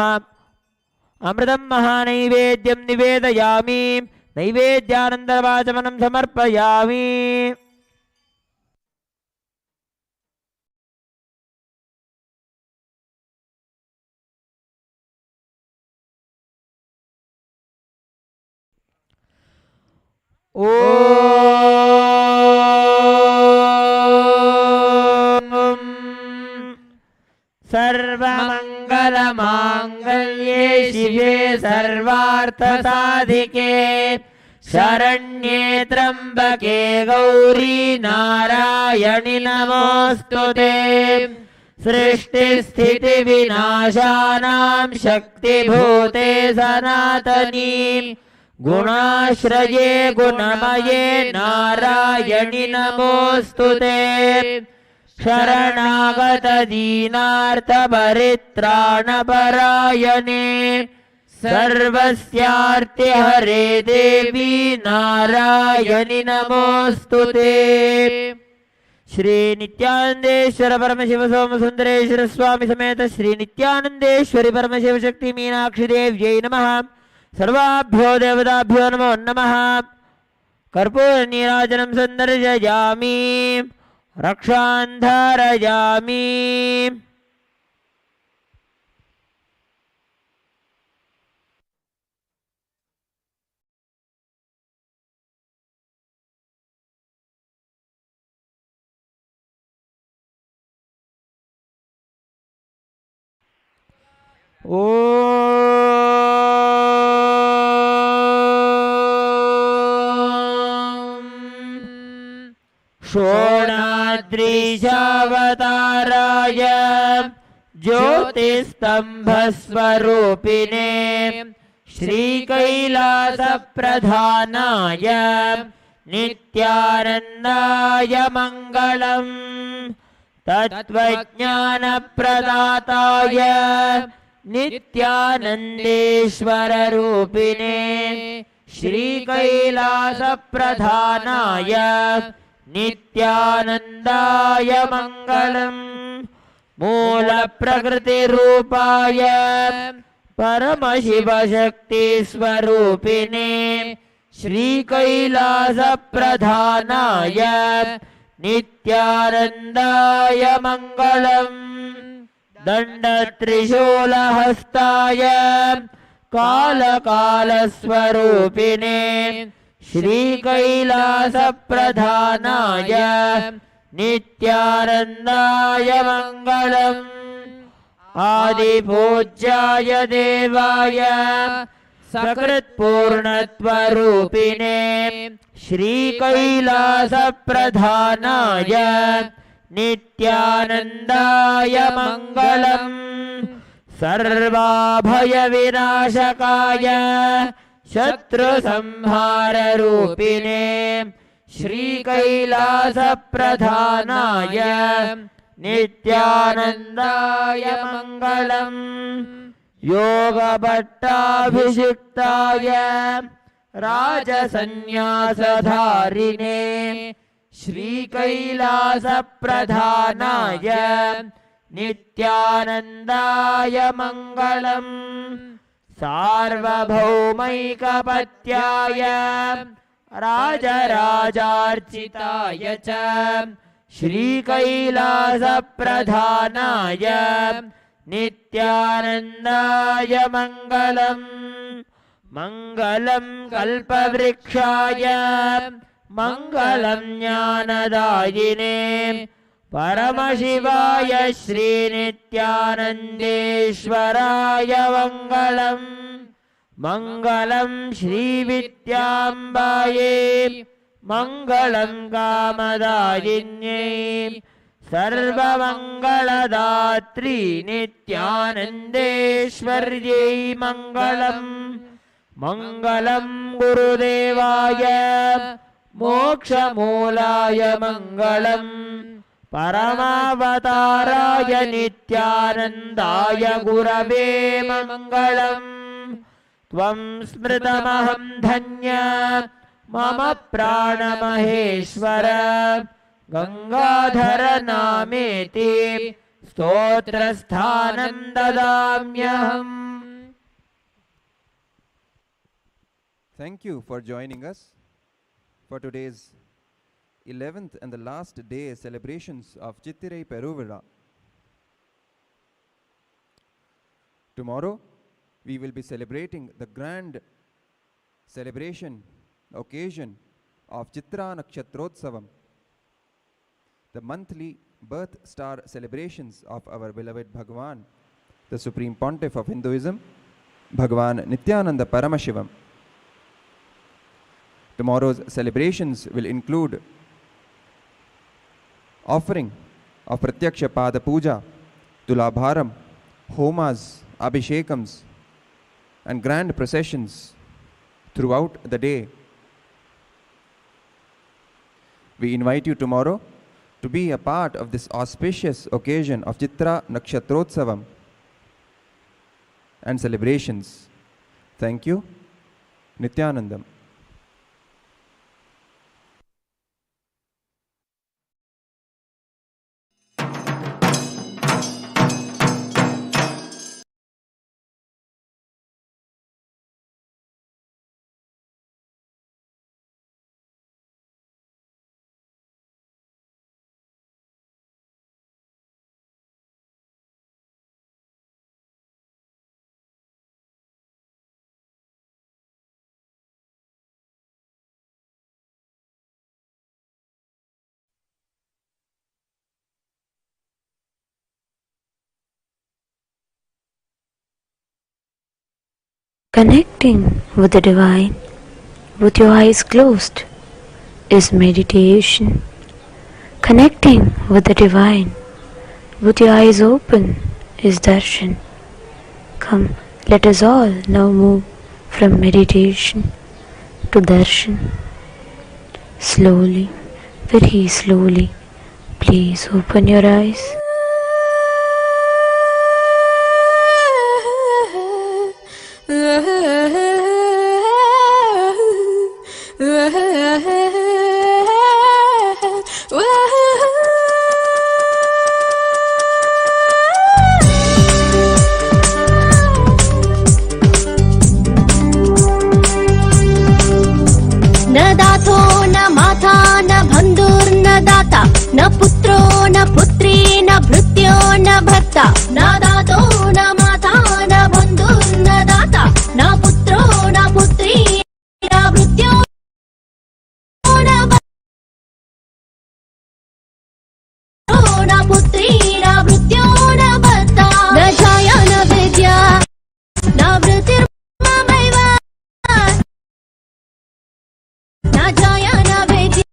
अमृतं महानैवेद्यं निवेदयामि। नैवेद्यानन्तरवाचमनं समर्पयामि। ॐ सर्वमङ्गलमाङ्गल्ये शिवे सर्वार्थसाधिके शरण्ये त्र्यम्बके गौरी नारायणि नमोऽस्तुते। सृष्टिस्थितिविनाशानां शक्तिभूते सनातनी गुणाश्रये गुणमये नारायणि नमोऽस्तुते। शरणागत दीनार्तपरित्राणपरायणे सर्वस्यार्तिहरे देवी नारायणि नमोऽस्तुते। श्री नित्यानंदेश्वर परमशिव सोमसुंदरेश्वर स्वामी समेत श्री नित्यानंदेश्वरी परमशिव शक्ति मीनाक्षी देव्यै नमः। सर्वाभ्यो देवताभ्यो नमो नमः। कर्पूर नीराजनं संदर्शयामि। रक्षान् धारयामि। षोणाद्रीशावताराय ज्योतिस्तंभस्वरूपिणे श्रीकैलासप्रधानाय नित्यानन्दाय मङ्गलम्। तत्त्वज्ञानप्रदाताय नित्यानन्देश्वररूपिणे श्रीकैलासप्रधानाय नित्यानन्दाय मङ्गलम्। मूलप्रकृतिरूपाय परमशिवशक्तिस्वरूपिणे श्रीकैलासप्रधानाय नित्यानन्दाय मङ्गलम्। दण्डत्रिशूलहस्ताय कालकालस्वरूपिणे श्रीकैलासप्रधानाय नित्यानन्दाय मङ्गलम्। आदिपूज्याय देवाय सकृत्पूर्णत्वरूपिणे श्रीकैलासप्रधानाय नित्यानन्दाय मङ्गलम्। सर्वाभयविनाशकाय शत्रुसंहाररूपिणे श्रीकैलासप्रधानाय नित्यानन्दाय मङ्गलम्। योगभट्टाभिषिक्ताय राजसन्न्यासधारिणे श्रीकैलासप्रधानाय नित्यानन्दाय मङ्गलम्। सार्वभौमैकपत्याय राजराजार्चिताय च श्रीकैलासप्रधानाय नित्यानन्दाय मङ्गलम् मङ्गलं कल्पवृक्षाय मङ्गलं ज्ञानदायिने परमशिवाय श्रीनित्यानन्देश्वराय मङ्गलम् मङ्गलं श्रीविद्याम्बायै मङ्गलं कामदायिन्यै सर्वमङ्गलदात्री नित्यानन्देश्वर्यै मङ्गलम् मङ्गलं गुरुदेवाय मोक्षमूलाय मङ्गलम् परमावताराय नित्यानन्दाय गुरवे मङ्गलम् त्वं स्मृतमहं धन्य मम प्राणमहेश्वर Gangadhar नामेति स्तोत्रस्थानं ददाम्यहम्. Thank you for joining us for today's 11th and the last day celebrations of Chittirai Peruvira. Tomorrow we will be celebrating the grand celebration occasion of Chitra Nakshatrotsavam, the monthly birth star celebrations of our beloved Bhagavan, the Supreme Pontiff of Hinduism, Bhagavan Nithyananda Paramashivam. Tomorrow's celebrations will include offering of Pratyaksha Pada Puja, Tulabharam, Homas, Abhishekams, and grand processions throughout the day. We invite you tomorrow to be a part of this auspicious occasion of Chitra Nakshatrotsavam and celebrations. Thank you. Nithyanandam. Connecting with the divine with your eyes closed is meditation. Connecting with the divine with your eyes open is darshan. Come, let us all now move from meditation to darshan. Slowly, very slowly, please open your eyes. न पुत्रो न पुत्री न भृत्यो न भर्ता न दातो न माता न बन्धुर्न दाता न पुत्रो न पुत्री न भृत्यो न पुत्री न भृत्यो न भर्ता न छाया न विद्या न वृत्तिर्ममैव न छाया न विद्या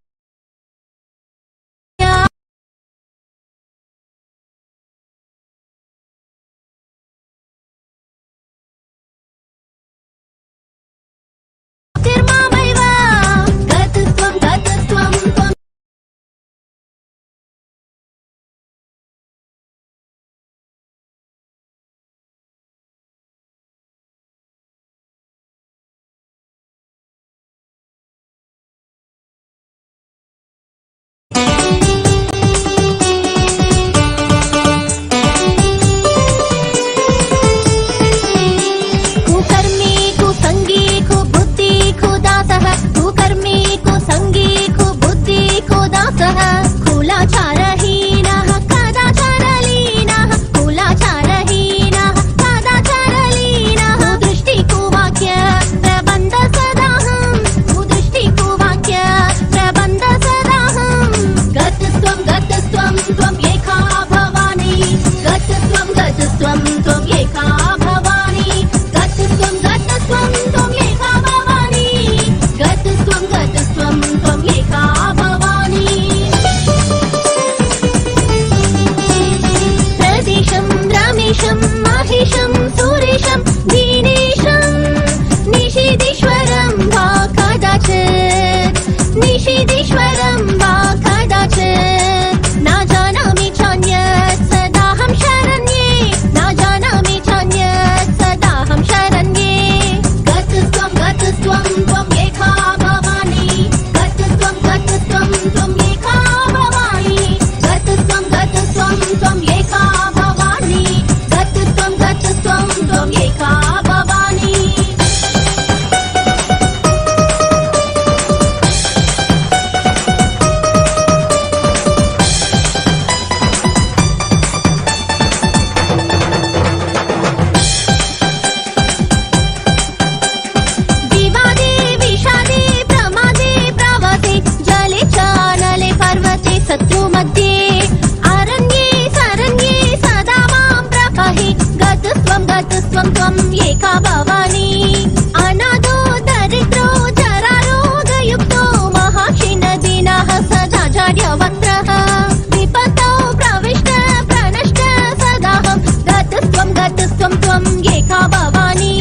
त्वम् एका भवानी अनाथो दरिद्रो जरारोगयुक्तो महाक्षीणदीनः सदा जाड्यवक्त्रः विपतौ प्रविष्ट प्रणष्ट सदाहं गतस्त्वं त्वम् एका भवानी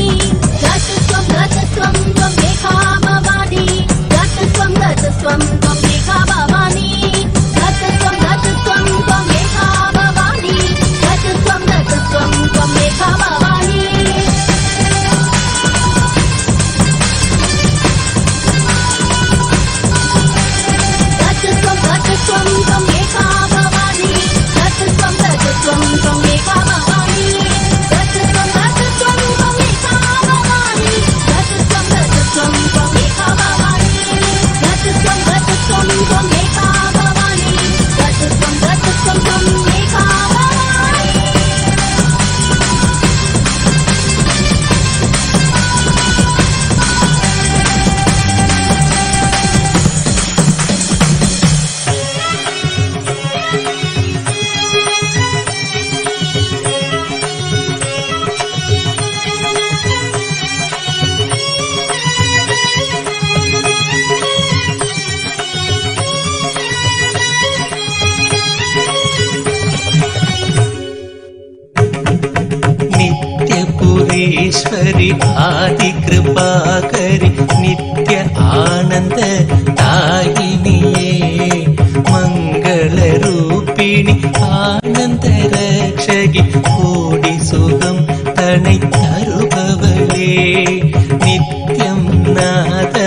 गतस्त्वं त्वम् एका भवानी गतस्त्वं त्वम् एका भवानी गतस्त्वं त्वम् एका भवानी गतस्त्वं त्वम् एका भवानी गतस्त्वं त्वम् एका भवानी गतस्त्वं त्वम् एका भवानी गतस्त्वं त्वम् एका भवानी गतस्त्वं त्वम् एका भवानी गतस्त्वं त्वम् एका भवानी गतस्त्वं त्वम् एका भवानी नित्यपुरेश्वरि आदिकृपाकरि नित्य आनन्द दायिनिये मङ्गलरूपिणि आनन्दरक्षगि कोडि सुखं तनै तरुबवले नित्यं नादमयिन्नुयिरुள்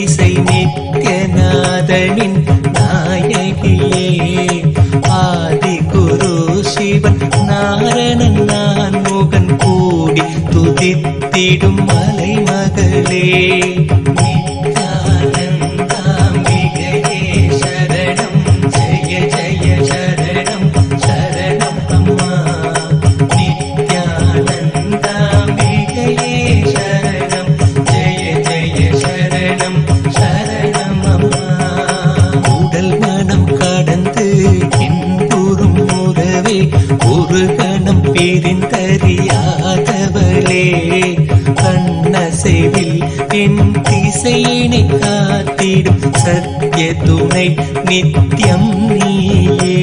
इसै नित्यनादनिन् नायகியே ஆதிகுரு சிவன் நாரணன் நான்முகன் கூடி துதித்திடும் மலைமகளே நித்யானந்தாம்பிகையே சரணம் ஜெய ஜெய சரணம் சரணம் அம்மா நித்யானந்தாம்பிகையே சரணம் ஜெய ஜெய சரணம் சரணம் அம்மா உடல் மனம் கடந்து என்புறும் உறவே ஒரு கணம் பிரிந்தறியாதவளே கண்ணசைவில் என் திசையினை காத்திடும் சத்திய துணை நித்யம் நீயே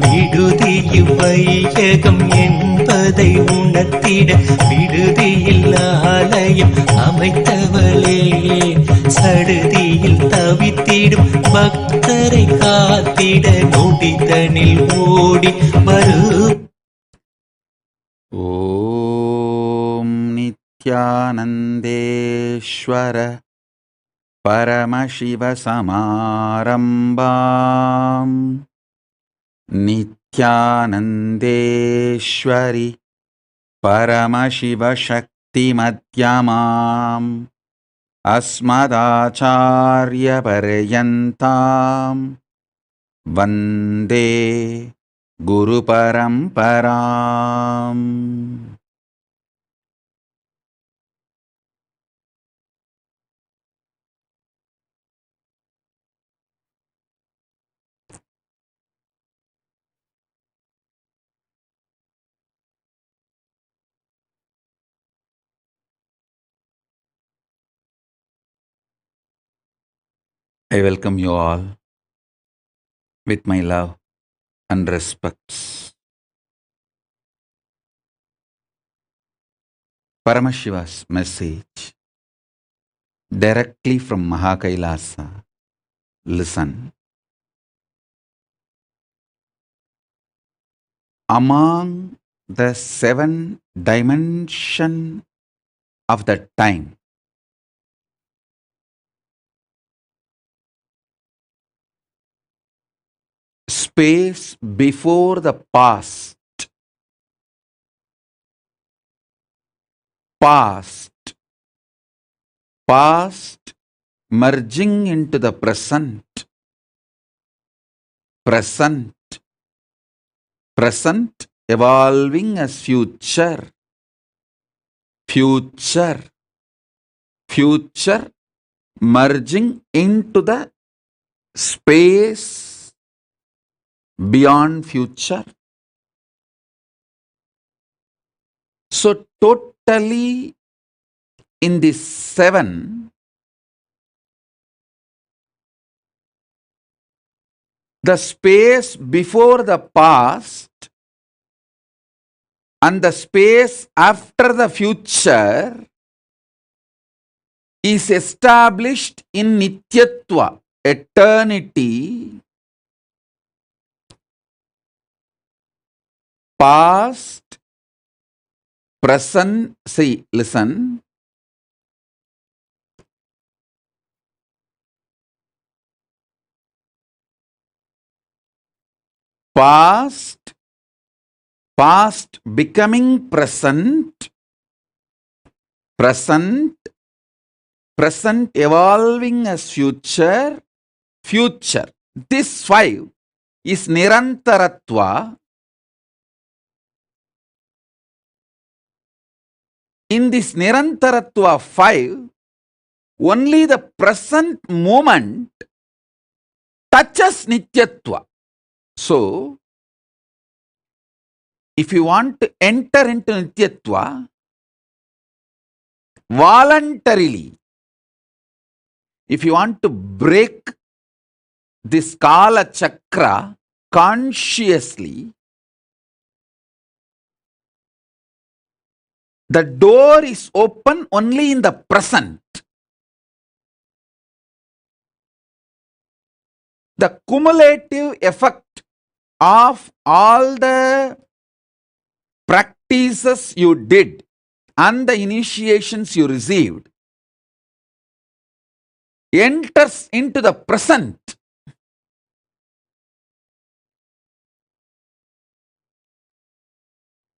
விடுதி வையகம் என்பதை உணர்த்திட விடுதியில் ஆலயம் அமைத்தவளே சடுதியில் தவித்திடும் பக்தரை காத்திட நொடிதனில் ஓடி வரு ॐ नित्यानन्देश्वर परमशिवसमारम्भां नित्यानन्देश्वरि परमशिवशक्तिमध्यमाम् अस्मदाचार्यपर्यन्तां वन्दे गुरुपरम्पराम् I welcome you all with my love and respects. Paramashiva's message directly from Mahakailasa. Listen. Among the 7 dimensions of the time, space before the past, past merging into the present, present evolving as future, future merging into the space beyond future. So totally in the 7, the space before the past and the space after the future is established in Nityatva, eternity, past, present, see, listen, past, past becoming present, present, present evolving as future, future. This 5 is Nirantaratva. In this Nirantaratva 5, only the present moment touches Nityatva. So, if you want to enter into Nityatva, voluntarily, if you want to break this Kala Chakra consciously, the door is open only in the present. The cumulative effect of all the practices you did and the initiations you received enters into the present.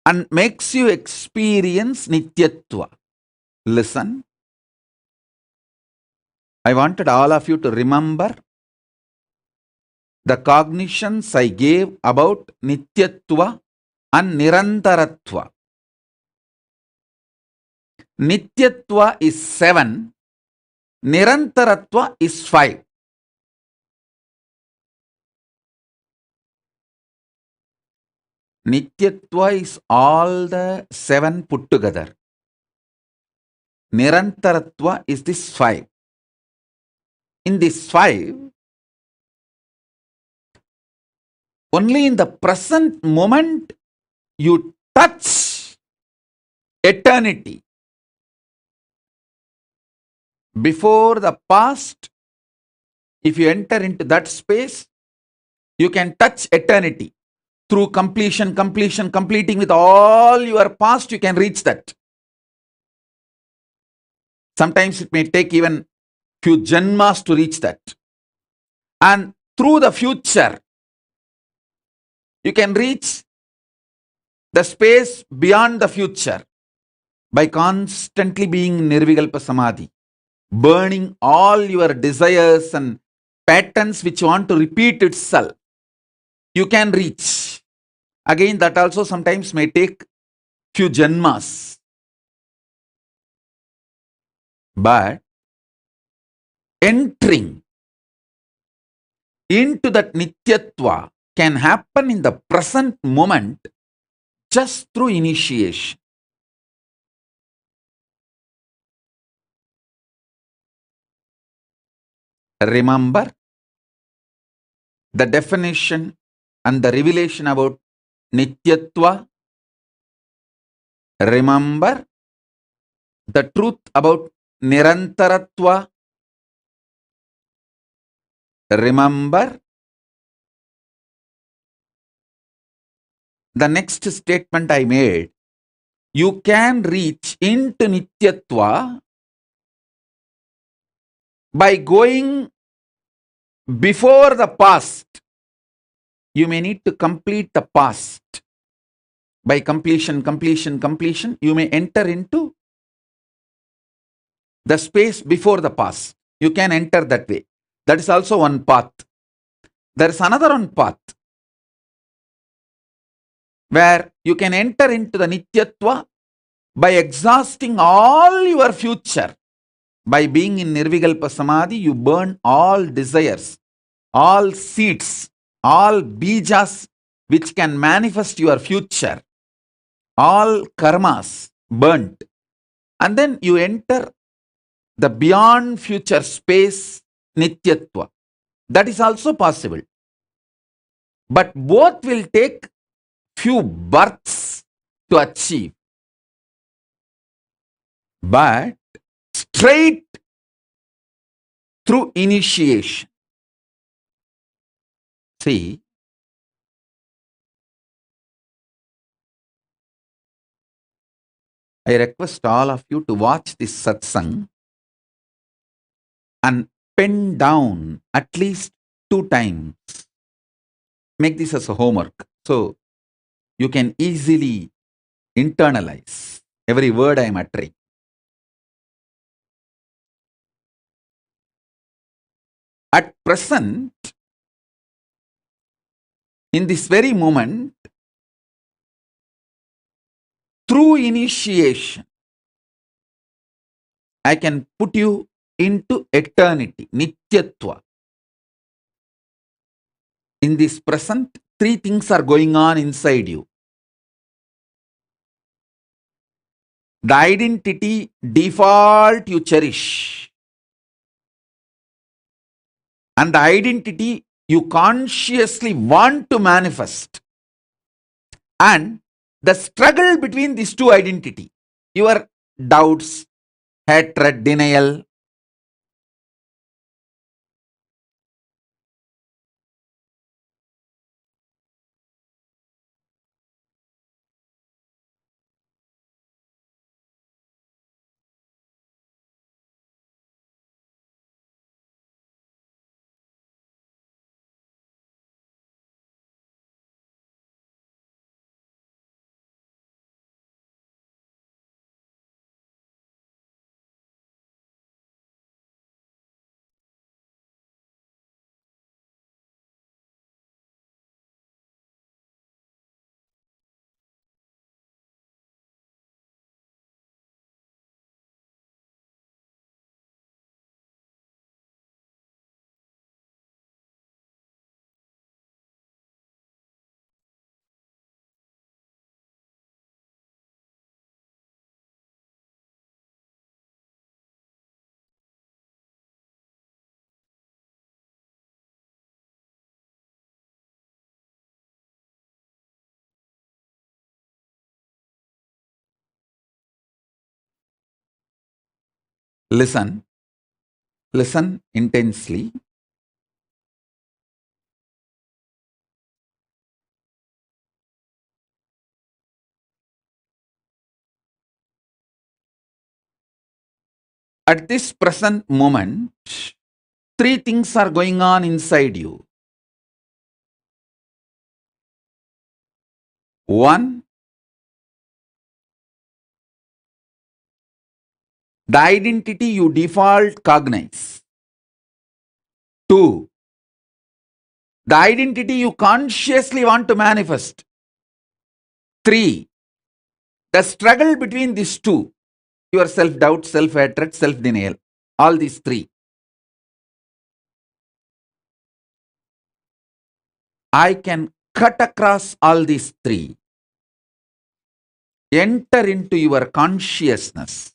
And makes you experience Nityatva. Listen. I wanted all of you to remember the cognitions I gave about Nityatva and Nirantaratva. Nityatva is 7, Nirantaratva is 5. Nityatva is all the 7 put together. Nirantaratva is this 5. In this 5, only in the present moment you touch eternity. Before the past, if you enter into that space, you can touch eternity. Through completing with all your past, you can reach that. Sometimes it may take even few janmas to reach that. And through the future, you can reach the space beyond the future by constantly being Nirvikalpa Samadhi, burning all your desires and patterns which want to repeat itself. You can reach. Again, that also sometimes may take few janmas. But entering into that Nityatva can happen in the present moment just through initiation. Remember the definition and the revelation about Nityatva. Remember the truth about Nirantaratva. Remember the next statement I made. You can reach into Nityatva by going before the past. You may need to complete the past. By completion, you may enter into the space before the past. You can enter that way. That is also one path. There is another one path where you can enter into the Nityatva by exhausting all your future. By being in Nirvikalpa Samadhi, you burn all desires, all seeds, all bijas which can manifest your future. all karmas burnt, and then you enter the beyond future space Nityatva. That is also possible. But both will take few births to achieve. But straight through initiation. See, I request all of you to watch this satsang and pen down at least 2 times. Make this as a homework so you can easily internalize every word I am uttering. At present, in this very moment, through initiation, I can put you into eternity, Nityatva. In this present, 3 things are going on inside you. The identity default you cherish, and the identity you consciously want to manifest, and the struggle between these two identity, your doubts, hatred, denial. Listen, listen intensely. At this present moment, 3 things are going on inside you. One, the identity you default cognize. 2, the identity you consciously want to manifest. 3, the struggle between these two, your self-doubt, self-hatred, self-denial, all these 3. I can cut across all these 3, enter into your consciousness,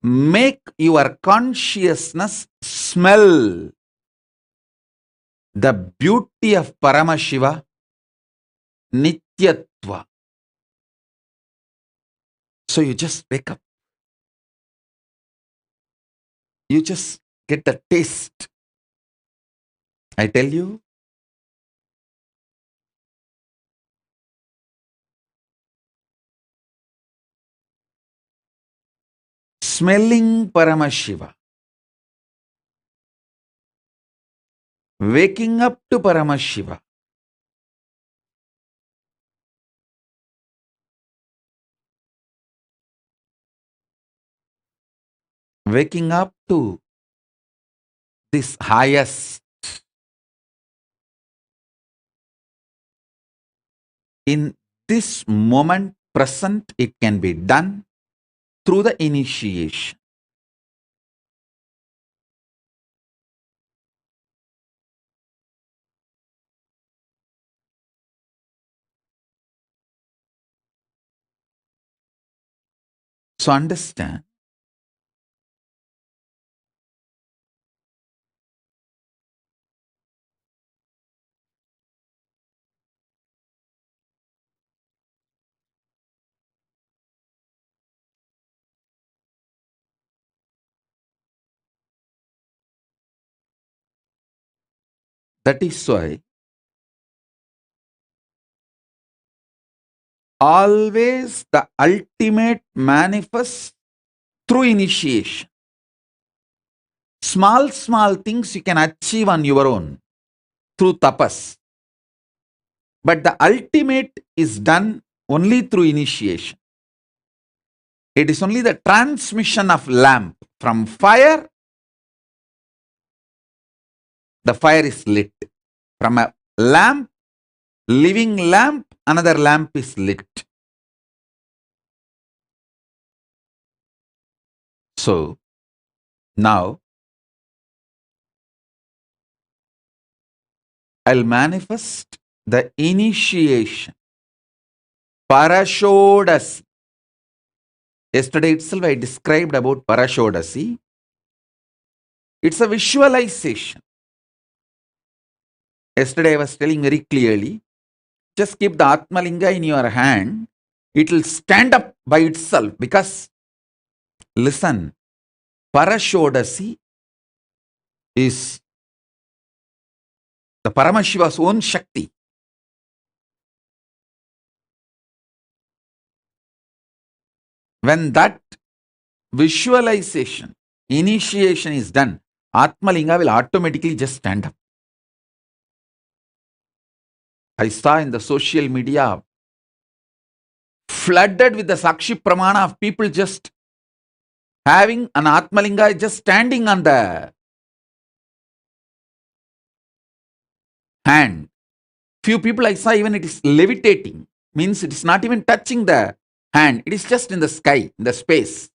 make your consciousness smell the beauty of Paramashiva, Nityatva. So you just wake up. You just get the taste. I tell you, smelling Paramashiva, waking up to Paramashiva, waking up to this highest, in this moment present, it can be done through the initiation. So understand, that is why always the ultimate manifests through initiation. Small things you can achieve on your own through tapas. But the ultimate is done only through initiation. It is only the transmission of lamp from fire. The fire is lit. From a lamp, living lamp, another lamp is lit. So, now, I'll manifest the initiation. Parashodashi. Yesterday itself I described about Parashodashi. It's a visualization. Yesterday I was telling very clearly, just keep the Atmalinga in your hand. It will stand up by itself because, listen, Parashodashi is the Paramashiva's own Shakti. When that visualization, initiation is done, Atmalinga will automatically just stand up. I saw in the social media flooded with the Sakshi Pramana of people just having an Atmalinga just standing on the hand. Few people I saw even it is levitating, means it is not even touching the hand, it is just in the sky, in the space.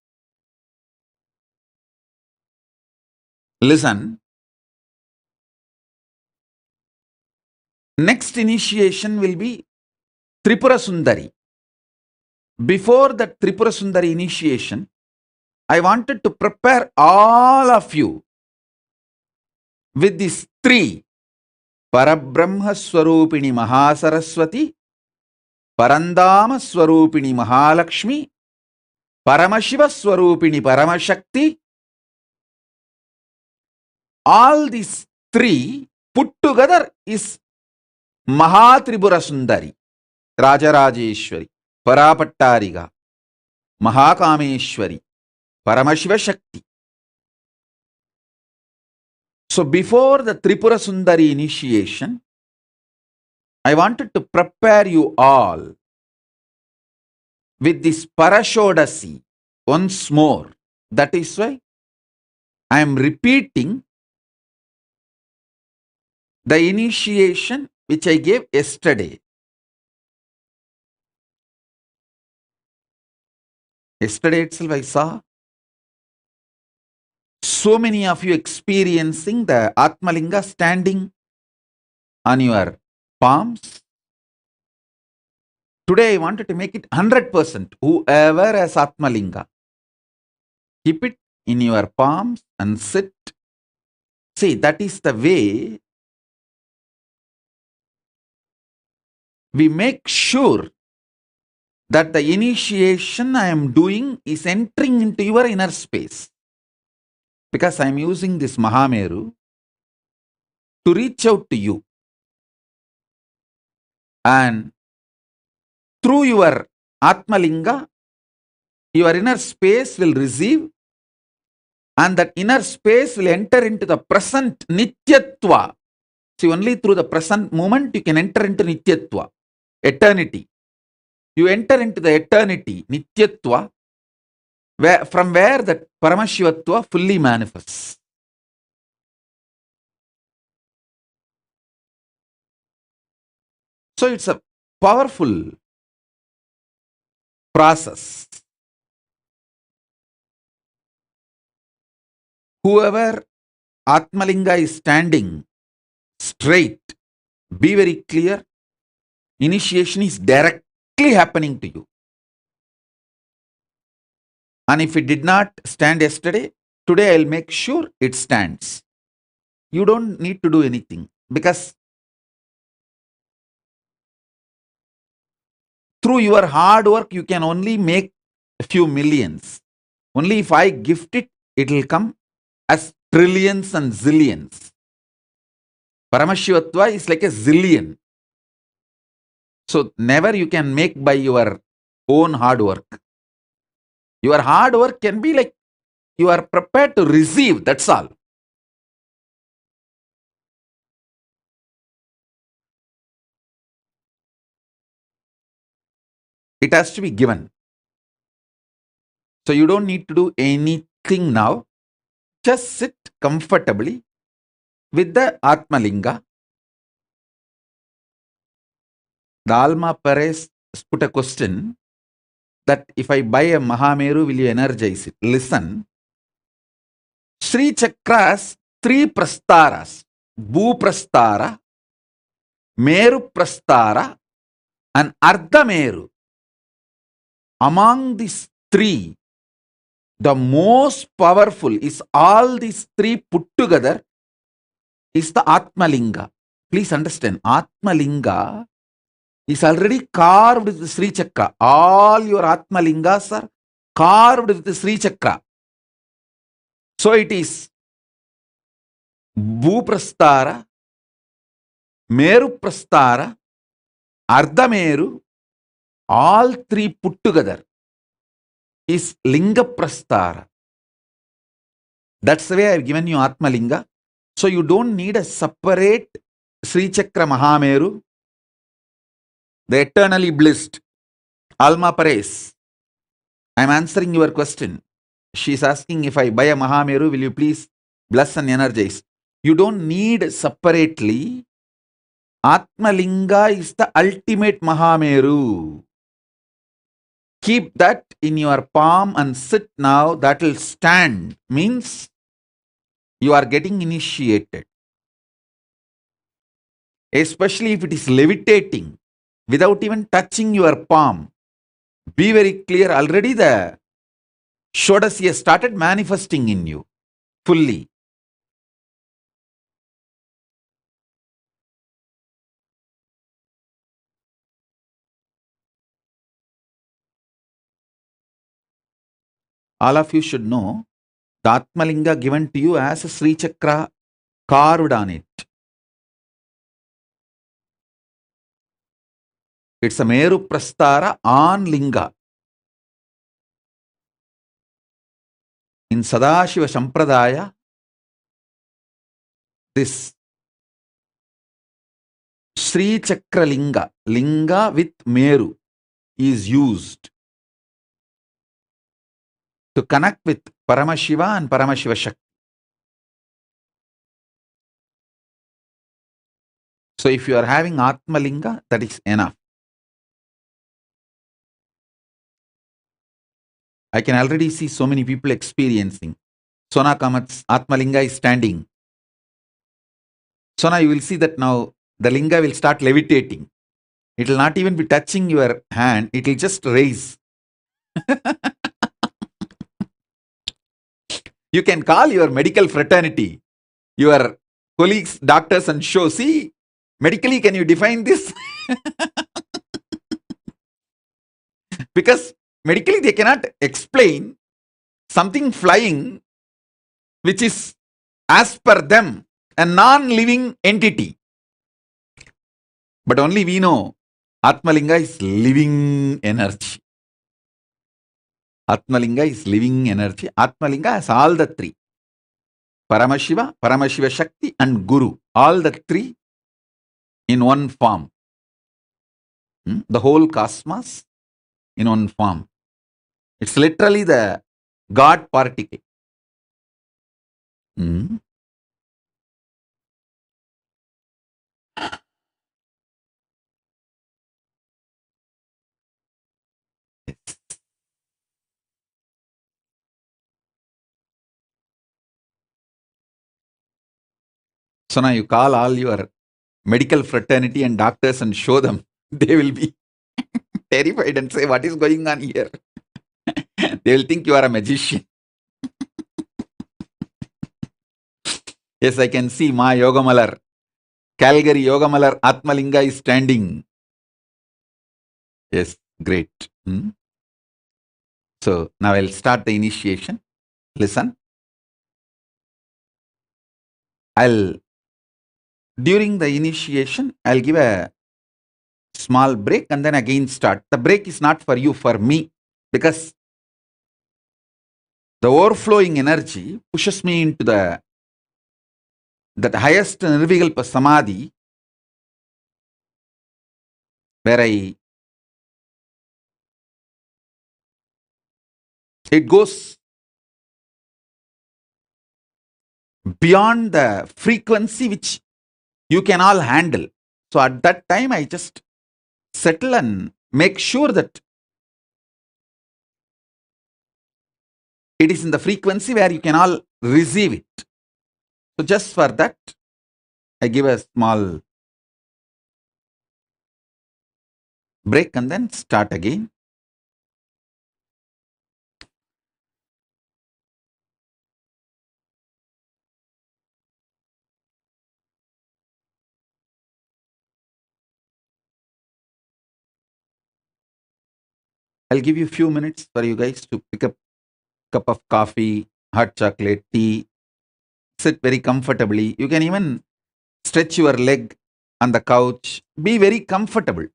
Listen, next initiation will be Tripura Sundari. Before that Tripura Sundari initiation, I wanted to prepare all of you with these three: Parabrahma Swarupini Mahasaraswati, Parandama Swarupini Mahalakshmi, Paramashiva Swarupini Paramashakti. All these three put together is Mahatribura Sundari, Rajarajeshwari, Parapattariga, Mahakameshwari, Paramashiva Shakti. So before the Tripura Sundari initiation, I wanted to prepare you all with this Parashodashi once more. That is why I am repeating the initiation which I gave yesterday. Yesterday itself I saw so many of you experiencing the Atmalinga standing on your palms. Today I wanted to make it 100%. Whoever has Atmalinga, keep it in your palms and sit. See, that is the way we make sure that the initiation I am doing is entering into your inner space. Because I am using this MahaMeru to reach out to you. And through your Atmalinga, your inner space will receive, and that inner space will enter into the present Nityatva. See, only through the present moment you can enter into Nityatva, eternity. You enter into the eternity, Nityatva, from where that Paramashivatva fully manifests. So it's a powerful process. Whoever Atmalinga is standing straight, be very clear, initiation is directly happening to you. And if it did not stand yesterday, today I'll make sure it stands. You don't need to do anything, because through your hard work, you can only make a few millions. Only if I gift it, it will come as trillions and zillions. Paramashivatva is like a zillion. So never you can make by your own hard work. Your hard work can be like you are prepared to receive, that's all. It has to be given. So you don't need to do anything now. Just sit comfortably with the Atmalinga. The Alma Perez put a question that if I buy a MahaMeru, will you energize it? Listen. Sri Chakra's 3 prastaras, Bhu Prastara, Meru Prastara, and Ardha Meru. Among these 3, the most powerful is all these 3 put together is the Atmalinga. Please understand, Atmalinga is already carved with the Sri Chakra. All your Atmalingas are carved with the Sri Chakra. So it is Bhuprastara, Meru Prastara, Ardha Meru, all 3 put together is Linga Prastara. That's the way I have given you Atmalinga. So you don't need a separate Sri Chakra MahaMeru. The eternally blissed Alma Pares. I am answering your question. She is asking, if I buy a MahaMeru, will you please bless and energize? You don't need separately. Atmalinga is the ultimate MahaMeru. Keep that in your palm and sit now. That will stand. Means you are getting initiated. Especially if it is levitating without even touching your palm. Be very clear. Already the Shodashi has started manifesting in you fully. All of you should know the Atmalinga given to you as a Sri Chakra carved on it. It's a Meru Prastara on Linga. In Sadashiva Sampradaya, this Sri Chakra Linga, Linga with Meru, is used to connect with Paramashiva and Paramashiva Shakti. So if you are having Atmalinga, that is enough. I can already see so many people experiencing. Sona Kamat's Atmalinga is standing. Sona, you will see that now the linga will start levitating. It will not even be touching your hand. It will just raise. You can call your medical fraternity, your colleagues, doctors, and show, see, medically, can you define this? Because medically, they cannot explain something flying which is, as per them, a non-living entity. But only we know Atmalinga is living energy. Atmalinga is living energy. Atmalinga has all the 3. Paramashiva, Paramashiva Shakti, and Guru. All the 3 in one form. The whole cosmos in one form. It's literally the God particle. So now you call all your medical fraternity and doctors and show them. They will be terrified and say, what is going on here? They will think you are a magician. Yes, I can see Ma Yogamalar. Calgary Yogamalar Atmalinga is standing. Yes, great. So now I'll start the initiation. Listen. During the initiation, I'll give a small break and then again start. The break is not for you, for me, because the overflowing energy pushes me into that highest nirvikalpa samadhi, where it goes beyond the frequency which you can all handle. So at that time, I just settle and make sure that it is in the frequency where you can all receive it. So just for that, I give a small break and then start again. I'll give you a few minutes for you guys to pick up a cup of coffee, hot chocolate, tea, sit very comfortably. You can even stretch your leg on the couch. Be very comfortable.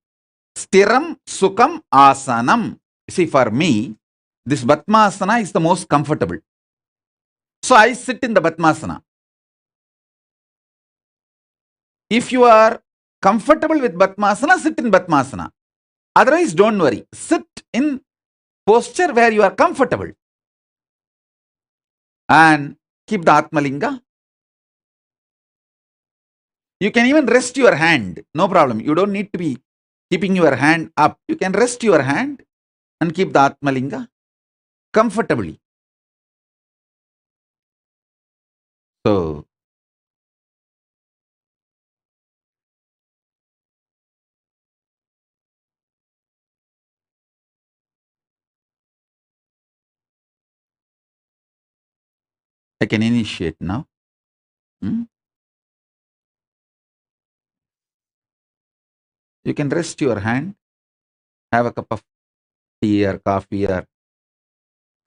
Stiram Sukham Asanam. See, for me, this Batmasana is the most comfortable. So I sit in the Batmasana. If you are comfortable with Batmasana, sit in Batmasana. Otherwise, don't worry. Sit in posture where you are comfortable. And keep the Atmalinga. You can even rest your hand. No problem. You don't need to be keeping your hand up. You can rest your hand and keep the Atmalinga comfortably. So, I can initiate now. You can rest your hand, have a cup of tea or coffee or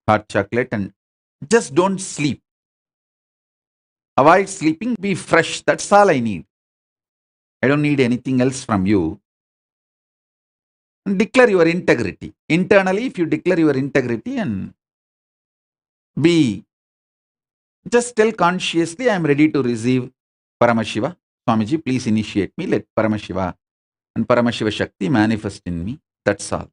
hot chocolate, and just don't sleep. Avoid sleeping, be fresh. That's all I need. I don't need anything else from you. And declare your integrity. Internally, if you declare your integrity and be, just tell consciously, I am ready to receive Paramashiva. Swamiji, please initiate me. Let Paramashiva and Paramashiva Shakti manifest in me. That's all.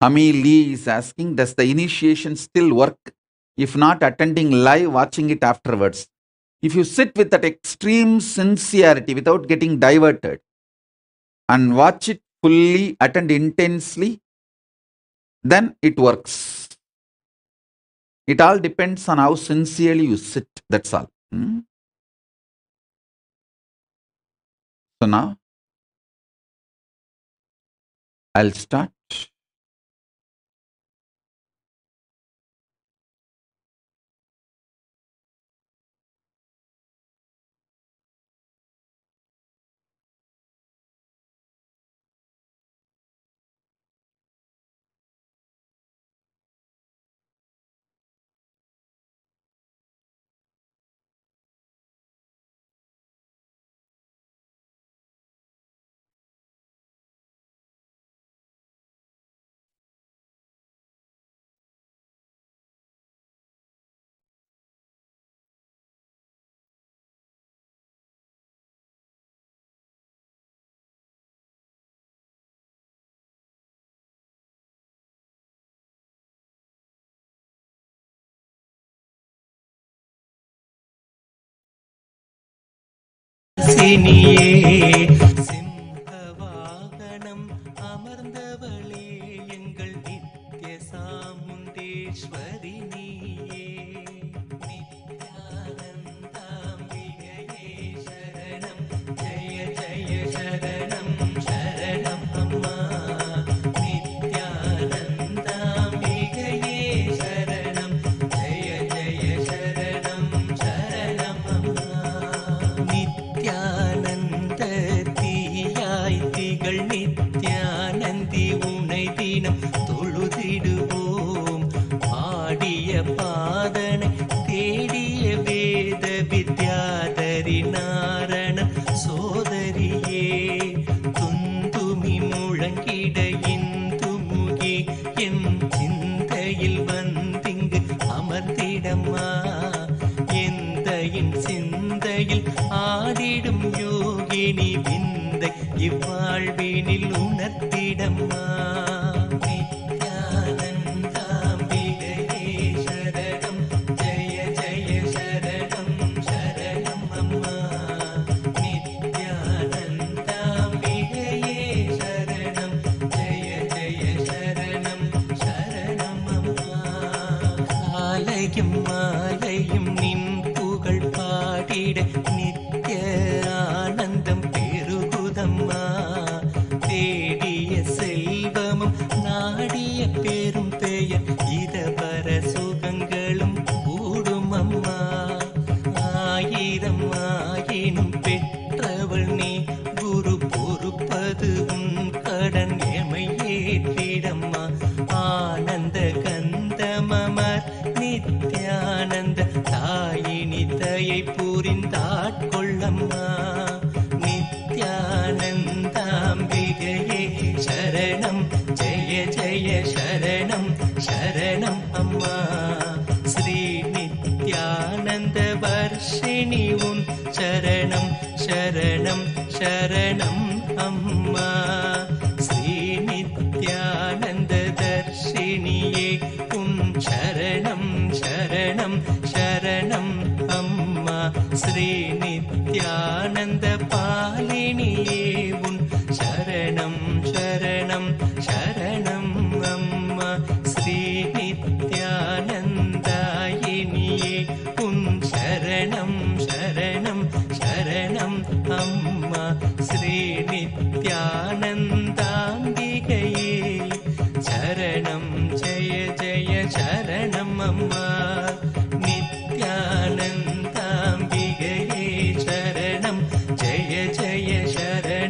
Ami Lee is asking, does the initiation still work if not attending live, watching it afterwards? If you sit with that extreme sincerity without getting diverted and watch it fully, attend intensely, then it works. It all depends on how sincerely you sit. That's all. So now I'll start. வாசினியே சிம்ஹவாகனம் அமர்ந்தவளே எங்கள் நித்ய சாமுண்டேஸ்வரி நீயே நித்யானந்தாம்பிகையே சரணம் ஜெய ஜெய சரணம் சரணம் அம்மா நித்யானந்தாம்பிகையே சரணம் ஜெய ஜெய சரணம் சரணம் அம்மா நித்யானந்த தீயாய் திகழ் நித்யானந்தி உனை தினம் தொழுதிடுவோம் பாடிய பாதனை தேடிய வேத வித்யாதரி நாரண சோதரியே துந்துமி முழங்கிட இந்துமுகி என் சிந்தையில் வந்திங்கு அமர்ந்திடம்மா எந்தையின் சிந்தையில் ஆடிடும் யோகினி விந்தை இவ்வாழ்வினில் உணர்த்திடம்மா நித்யானந்தாம்பிகையே சரணம் ஜெய ஜெய சரணம் சரணம் அம்மா நித்யானந்தாம்பிகையே சரணம் ஜெய ஜெய சரணம் சரணம் அம்மா காலையும் மாலையும் நின் புகழ் பாடிட நித்ய ஆனந்தம் பெருகுதம்மா தேடிய செல்வமும் நாடிய பெரும் பெயர் இதவர சுகங்களும் கூடும் அம்மா ஆயிரம் ஆயினும் பெற்றவள் நீ குரு பொறுப்பது உன் கடன் எமை ஏற்றிடம்மா ஆனந்த கந்தமமர் நித்யானந்த தாயினி தயை புரிந்தாட்கொள்ளம்மா நித்யானந்தாம்பிகையே சரணம் ஜெய ஜெய சரணம் சரணம் அம்மா ஸ்ரீ நித்யானந்த வர்ஷிணி உன் சரணம் சரணம் சரணம் அம்மா ஸ்ரீ நித்யானந்த தர்ஷினியே உன் சரணம் சரணம் சரணம் அம்மா ஸ்ரீ நித்யானந்த பாலினியே உன் சரணம் சரணம் சரணம் அம்மா ஸ்ரீ நித்யானந்தாயினியே உன் சரணம் சரணம் சரணம் அம்மா ஸ்ரீ நித்யானந்தாம்பிகையே சரணம் ஜெய ஜெய சரணம் அம்மா நித்யானந்தாம்பிகையே சரணம் ஜெய ஜெய சரணம்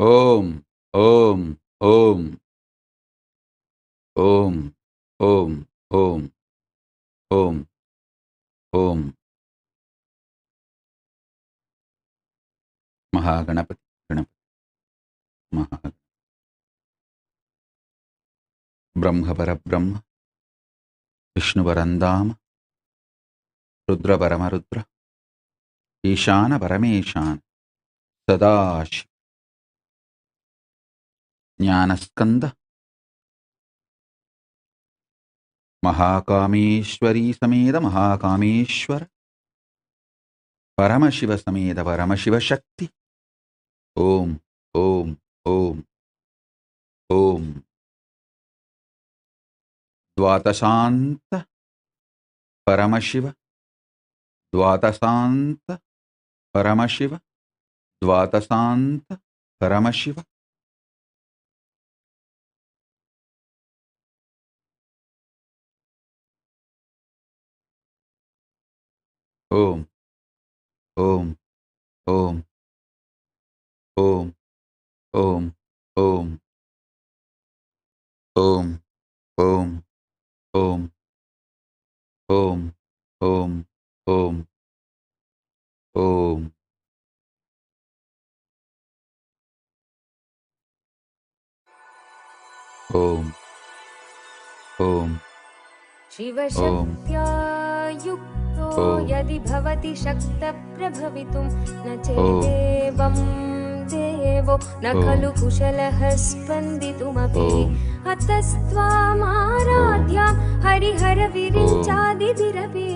Om, Om, Om, Om, Om, Om, Om, Om. Mahaganapati, Ganapati, Maha. Brahma Parabrahma, Vishnu Parandama, Rudra Paramarudra, Ishana Parameshana, Sadashi, Jnanaskanda, Mahakameshwari Sameda Mahakameshwara, Paramashiva Sameda Paramashiva Shakti. Om, Om, Om, Om. Dvatasanta Paramashiva, Dvatasanta Paramashiva, Dvatasanta Paramashiva. Om, Om, Om, Om, Om, Om, Om, Om, Om, Om, Om, Om, Om. Om, Om, शिवशक्त्या युक्तो Om. यदि भवति शक्तप्रभवितुं न Om. चेदेवं देवो न Om. खलु कुशलः स्पन्दितुमपि Om. अतस्त्वामाराध्यां हरिहरविरिञ्चादिभिरपि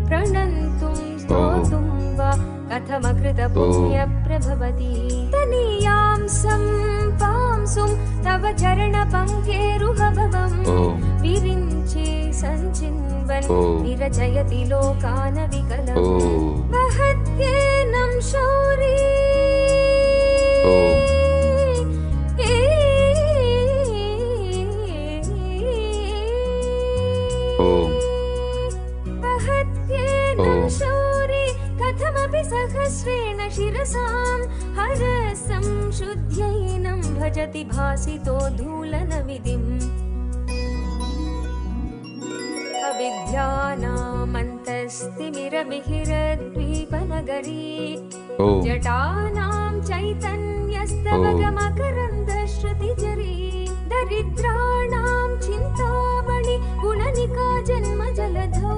प्रणन्तुं स्तोतुं वा कथमकृतपुण्यप्रभवति तनीयां सम्पांसुं तव चरणपङ्केरुहभवम् Om. विरिञ्चि सञ्चिन्वन् Om. विरचयति लोकान् विकलम् Om. वहत्येनं Shauri Om. Om. वहत्येनं Om. Shauri कथमपि सहस्रेण शिरसां हरसं शुद्ध्यैनं भजति भासितो धूलनविधिम् अविद्यानामन्तस्तिमिरमिहिरद्वीपनगरी Om. जटानां चैतन्यस्तवगमकरन्दश्रुतिजरी दरिद्राणां चिन्तामणि गुणनिका जन्मजलधौ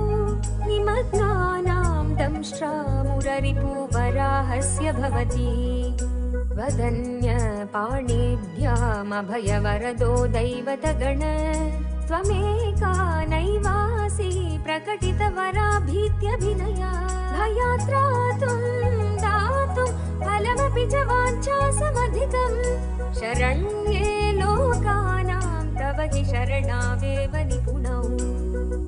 निमग्नानां दंष्ट्रामुररिपुवराहस्य भवति वदन्यपाणिभ्यामभयवरदो दैवतगण त्वमेका नैवासि प्रकटितवराभीत्यभिनया भयात्रातुं दातुं फलमपि च वाञ्छासमधिकम् शरण्ये लोकानां तव हि शरणावेव निपुणौ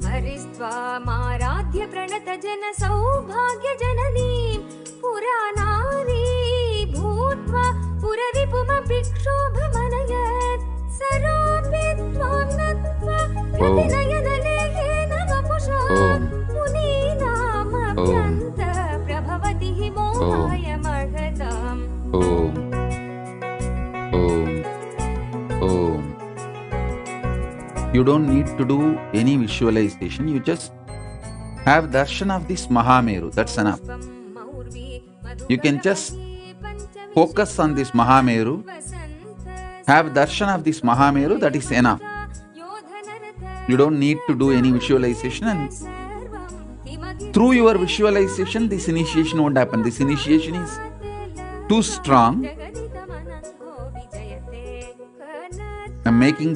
हरिस्त्वामाराध्य प्रणतजन सौभाग्यजननीं पुरानारी भूत्वा पुररिपुमपि क्षोभमनयत् सरोऽपि त्वां नत्वा प्रतिनयनलेहेन वपुषा मुनीनामभ्यन्त प्रभवति हि मोहायमर्हताम् Om. Om. Om. You don't need to do any visualization. You just have darshan of this MahaMeru. That's enough. You can just focus on this MahaMeru. Have darshan of this MahaMeru. That is enough. You don't need to do any visualization, and through your visualization, this initiation won't happen. This initiation is too strong. I'm making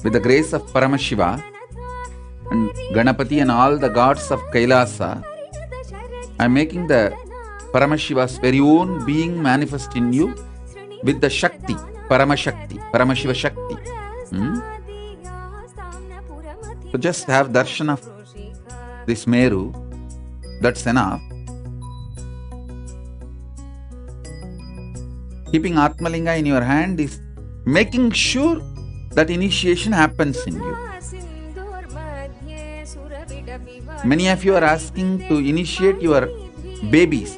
with the grace of Paramashiva and Ganapati and all the gods of Kailasa, I'm making the Paramashiva's very own being manifest in you with the Shakti, Paramashiva Shakti. So just have darshan of this Meru, that's enough. Keeping Atmalinga in your hand is making sure that initiation happens in you. Many of you are asking to initiate your babies.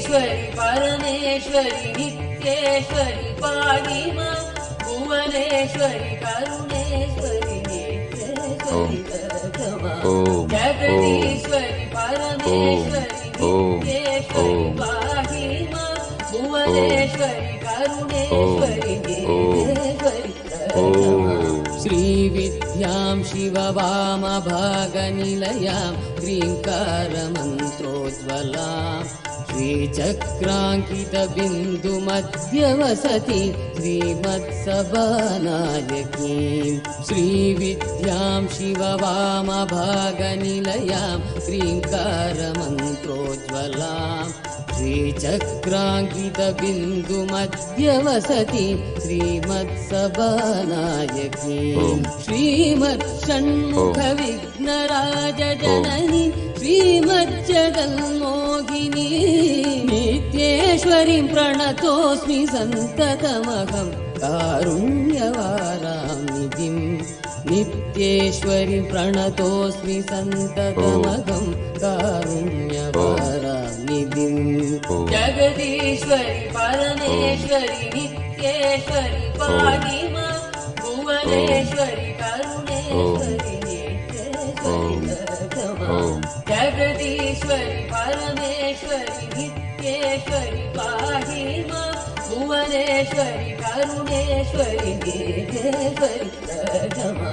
जगदीश्वरि परमेश्वरि नित्येश्वरि पाहि मां भुवनेश्वरि करुणेश्वरि नित्येश्वरि क्षमा जगदीश्वरि परमेश्वरि नित्येश्वरि पाहि मां भुवनेश्वरि करुणेश्वरि नित्येश्वरि क्षमा श्रीविद्यां शिववामभागनिलयां ह्रीङ्कारमन्त्रोज्ज्वलां श्रीचक्राङ्कितबिन्दुमध्यवसति श्रीमत्सभानायकीं श्रीविद्यां शिववामभागनिलयां ह्रीङ्कारमन्त्रोज्ज्वलां श्रीचक्राङ्कितबिन्दुमध्यवसति श्रीमत्सभानायकीं श्रीमत्षण्मुखविघ्नराजजननी श्रीमज्जगन्मोहिनी नित्येश्वरीं प्रणतोऽस्मि सन्ततमहं कारुण्यवारानिधिं नित्येश्वरीं प्रणतोऽस्मि सन्ततमहं कारुण्यवारानिधिं जगदीश्वरि परमेश्वरि नित्येश्वरि पाहि मां भुवनेश्वरि करुणेश्वरि नित्येश्वरि क्षमा जगदीश्वरि परमेश्वरि नित्येश्वरि पाहि मां भुवनेश्वरि करुणेश्वरि नित्येश्वरि क्षमा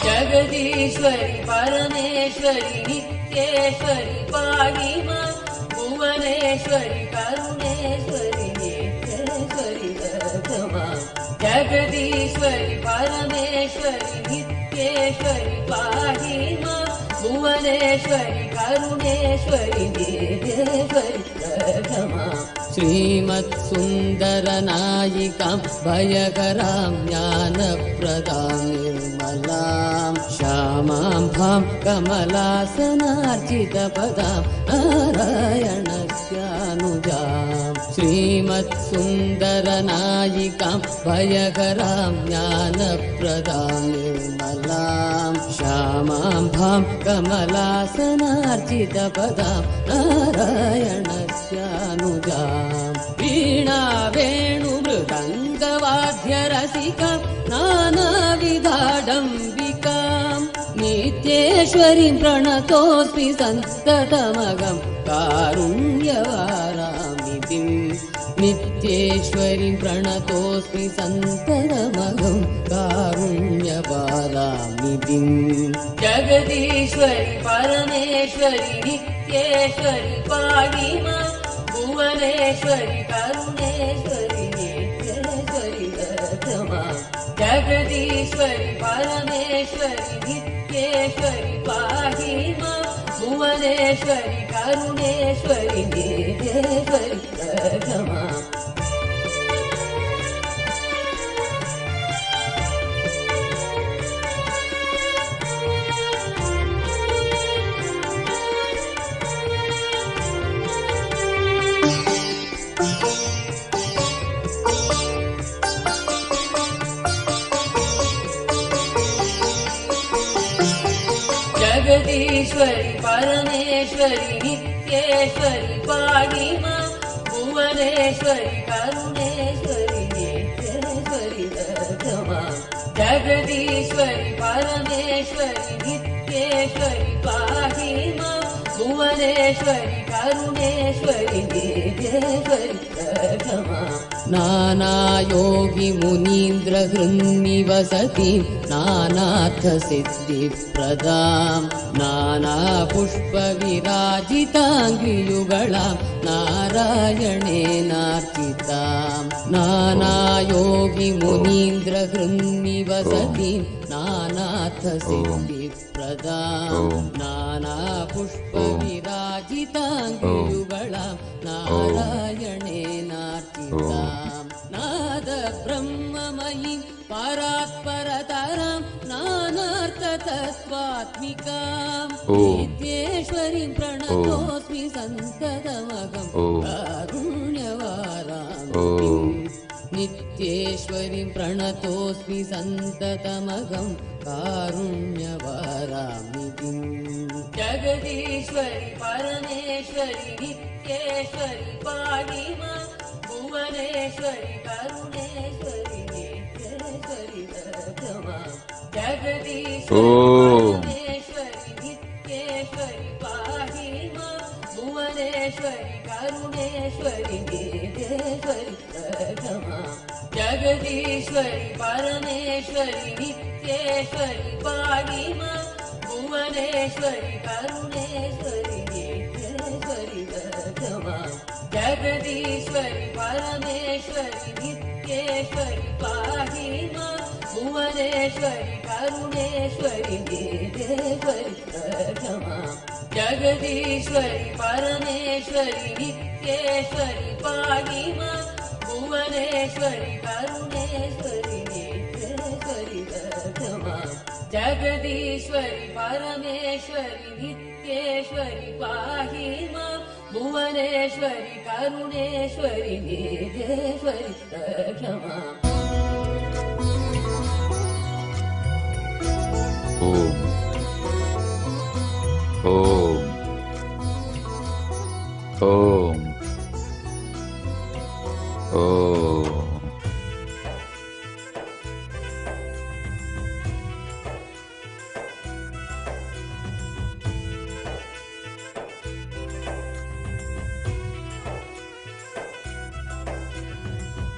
जगदीश्वरि परमेश्वरि नित्येश्वरि पाहि मां भुवनेश्वरि करुणेश्वरि नित्येश्वरि क्षमा जगदीश्वरि परमेश्वरि नित्येश्वरि पाहि मां भुवनेश्वरि करुणेश्वरि नित्येश्वरि क्षमा श्रीमत्सुन्दरनायिकां भयकरां ज्ञानप्रदां निर्मलां श्यामां भां कमलासनार्चितपदां नारायणस्यानुजां श्रीमत्सुन्दरनायिकां भयकरां ज्ञानप्रदां निर्मलां श्यामां भां कमलासनार्चितपदां नारायणस्यानुजां वीणा वेणुमृदङ्गवाद्यरसिकां नानाविधाडम्बिकां नित्येश्वरीं प्रणतोऽस्मि सन्ततमहं कारुण्यवारानिधिं नित्येश्वरीं प्रणतोऽस्मि सन्ततमहं कारुण्यवारानिधिं जगदीश्वरि परमेश्वरि नित्येश्वरि पाहि मां भुवनेश्वरि करुणेश्वरि नित्येश्वरि क्षमा जगदीश्वरि परमेश्वरि नित्येश्वरि पाहि मां भुवनेश्वरि करुणेश्वरि नित्येश्वरि क्षमा जगदीश्वरि परमेश्वरि नित्येश्वरि पाहि मां भुवनेश्वरि करुणेश्वरि नित्येश्वरि क्षमा जगदीश्वरि परमेश्वरि नित्येश्वरि पाहि मां भुवनेश्वरि करुणेश्वरि नित्येश्वरि क्षमा नानायोगि मुनीन्द्र हृन्निवसतिं नानार्थसिद्धिप्रदां नानापुष्पविराजिताङ्घ्रियुगळां नारायणेनार्चितां नानायोगि मुनीन्द्र हृन्निवसतिं नानार्थसिद्धिप्रदां नानापुष्पविराजिताङ्घ्रियुगळां नारायणेनार्चितां नाद परब्रह्ममयीं परात्परतरां नानार्थतत्त्वात्मिकां नित्येश्वरीं प्रणतोऽस्मि सन्ततमहं कारुण्यवारां नित्येश्वरीं प्रणतोऽस्मि सन्ततमहं कारुण्यवारामितिं जगदीश्वरि परमेश्वरि नित्येश्वरि पाहि मां भुवनेश्वरि करुणेश्वरि नित्येश्वरि दर्शमा जगदीश्वरि नित्येश्वरि पाहि मां भुवनेश्वरि करुणेश्वरि नित्येश्वरि दर्शमा जगदीश्वरि परमेश्वरि नित्येश्वरि पाहि मां भुवनेश्वरि करुणेश्वरि नित्येश्वरि दर्शमा जगदीश्वरि परमेश्वरि नित्येश्वरि पाहि मां भुवनेश्वरि करुणेश्वरि नित्येश्वरि दर्शमा जगदीश्वरि परमेश्वरि नित्येश्वरि पाहि मां भुवनेश्वरि करुणेश्वरि नित्येश्वरि दर्शमा जगदीश्वरि परमेश्वरि नित्येश्वरि पाहि मां भुवनेश्वरि करुणेश्वरि नित्येश्वरि दर्शमा Om. Om. Om.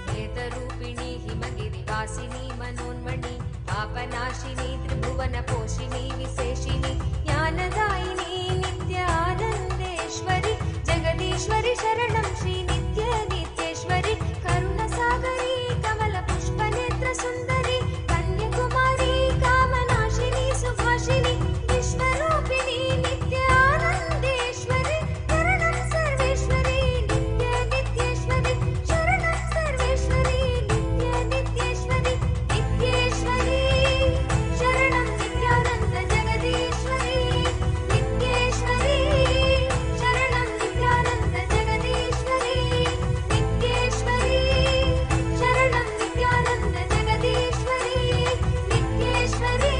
वेदरूपिणी हिमगिरिवासिनी मनोन्मणि पापनाशिनी त्रिभुवनपोषिणी विशेषिणी ज्ञानदायिनी नित्यानन्देश्वरि जगदीश्वरि शरणं श्री नित्य नित्येश्वरि करुणसागरी कमलपुष्पनेत्र सुन्दरी कन्याकुमारी कामनाशिनी सुभाषिनी विश्वरूपिणी नित्यानन्देश्वरि शरणं सर्वेश्वरि नित्य नित्येश्वरि शरणं सर्वेश्वरि नित्य नित्येश्वरि नित्येश्वरि शरणं नित्यानन्द जगदीश्वरि नित्येश्वरि शरणं नित्यानन्द जगदीश्वरि नित्येश्वरि शरणं नित्यानन्द जगदीश्वरि नित्येश्वरि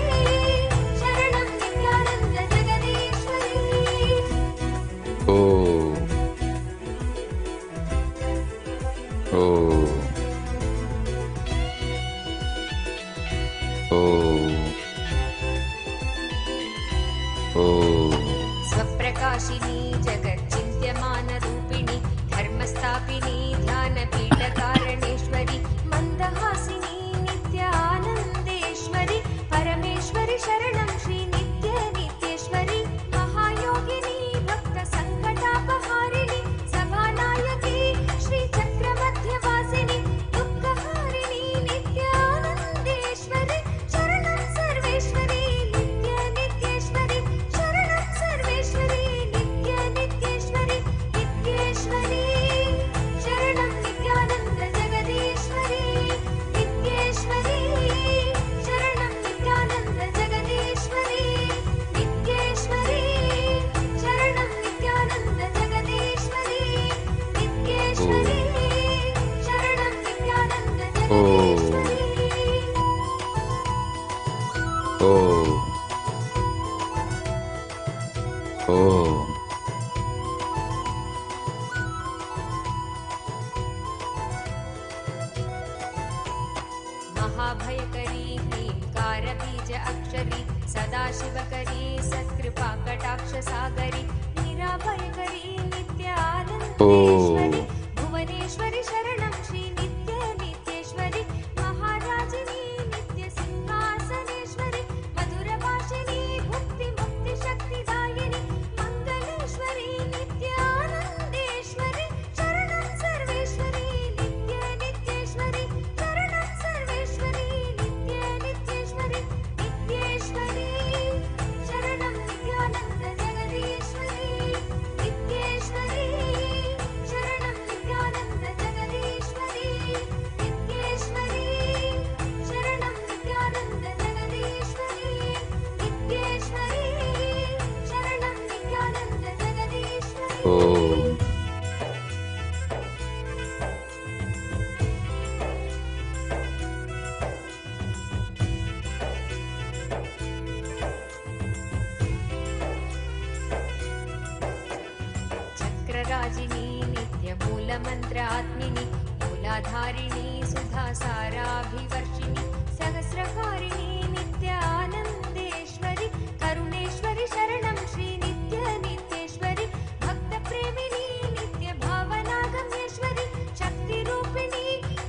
शरणं Nityanand जगदीश्वरि Om. Om. Om. Om. स्वप्रकाशिनी जगच्चिन्त्यमानरूपिणी धर्मस्थापिनी ध्यानपीठकारणेश्वरि मन्दहासिनी नित्यानन्देश्वरि परमेश्वरि शरणं श्री नित्य नित्येश्वरि महायोगिनी भक्तसङ्कटापहारिणि सभानायकी श्रीचक्रमध्यवासिनि दुःखहारिणि नित्यानन्देश्वरि शरणं सर्वेश्वरि नित्य नित्येश्वरि शरणं सर्वेश्वरि नित्य नित्येश्वरि नित्येश्वरि शरणं नित्यानन्द जगदीश्वरि नित्येश्वरि शरणं नित्यानन्द जगदीश्वरि नित्येश्वरि शरणं नित्यानन्द जगदीश्वरि नित्येश्वरि शरणं नित्यानन्द Om. Om. महाभयकरी ह्रीङ्कारबीज अक्षरी सदाशिवकरी सत्कृपाकटाक्षसागरी निराभयकरी नित्यानन्देश्वरि भुवनेश्वरि शरणं श्री नित्य नित्येश्वरि महाराजिनी नित्यसिंहासनेश्वरि मधुरभाषिनी भुक्तिमुक्तिशक्तिदायिनि मङ्गलेश्वरि नित्यानन्देश्वरि शरणं सर्वेश्वरि नित्य नित्येश्वरि शरणं सर्वेश्वरि नित्य नित्येश्वरि नित्येश्वरि शरणं नित्यानन्द जगदीश्वरि नित्येश्वरि शरणं मन्त्रात्मिनि मूलाधारिणी सुधासाराभिवर्षिणि सहस्रकारिणी नित्यानन्देश्वरि करुणेश्वरि शरणं श्री नित्यनित्येश्वरि भक्तप्रेमिणि नित्यभावनागम्येश्वरि शक्तिरूपिणि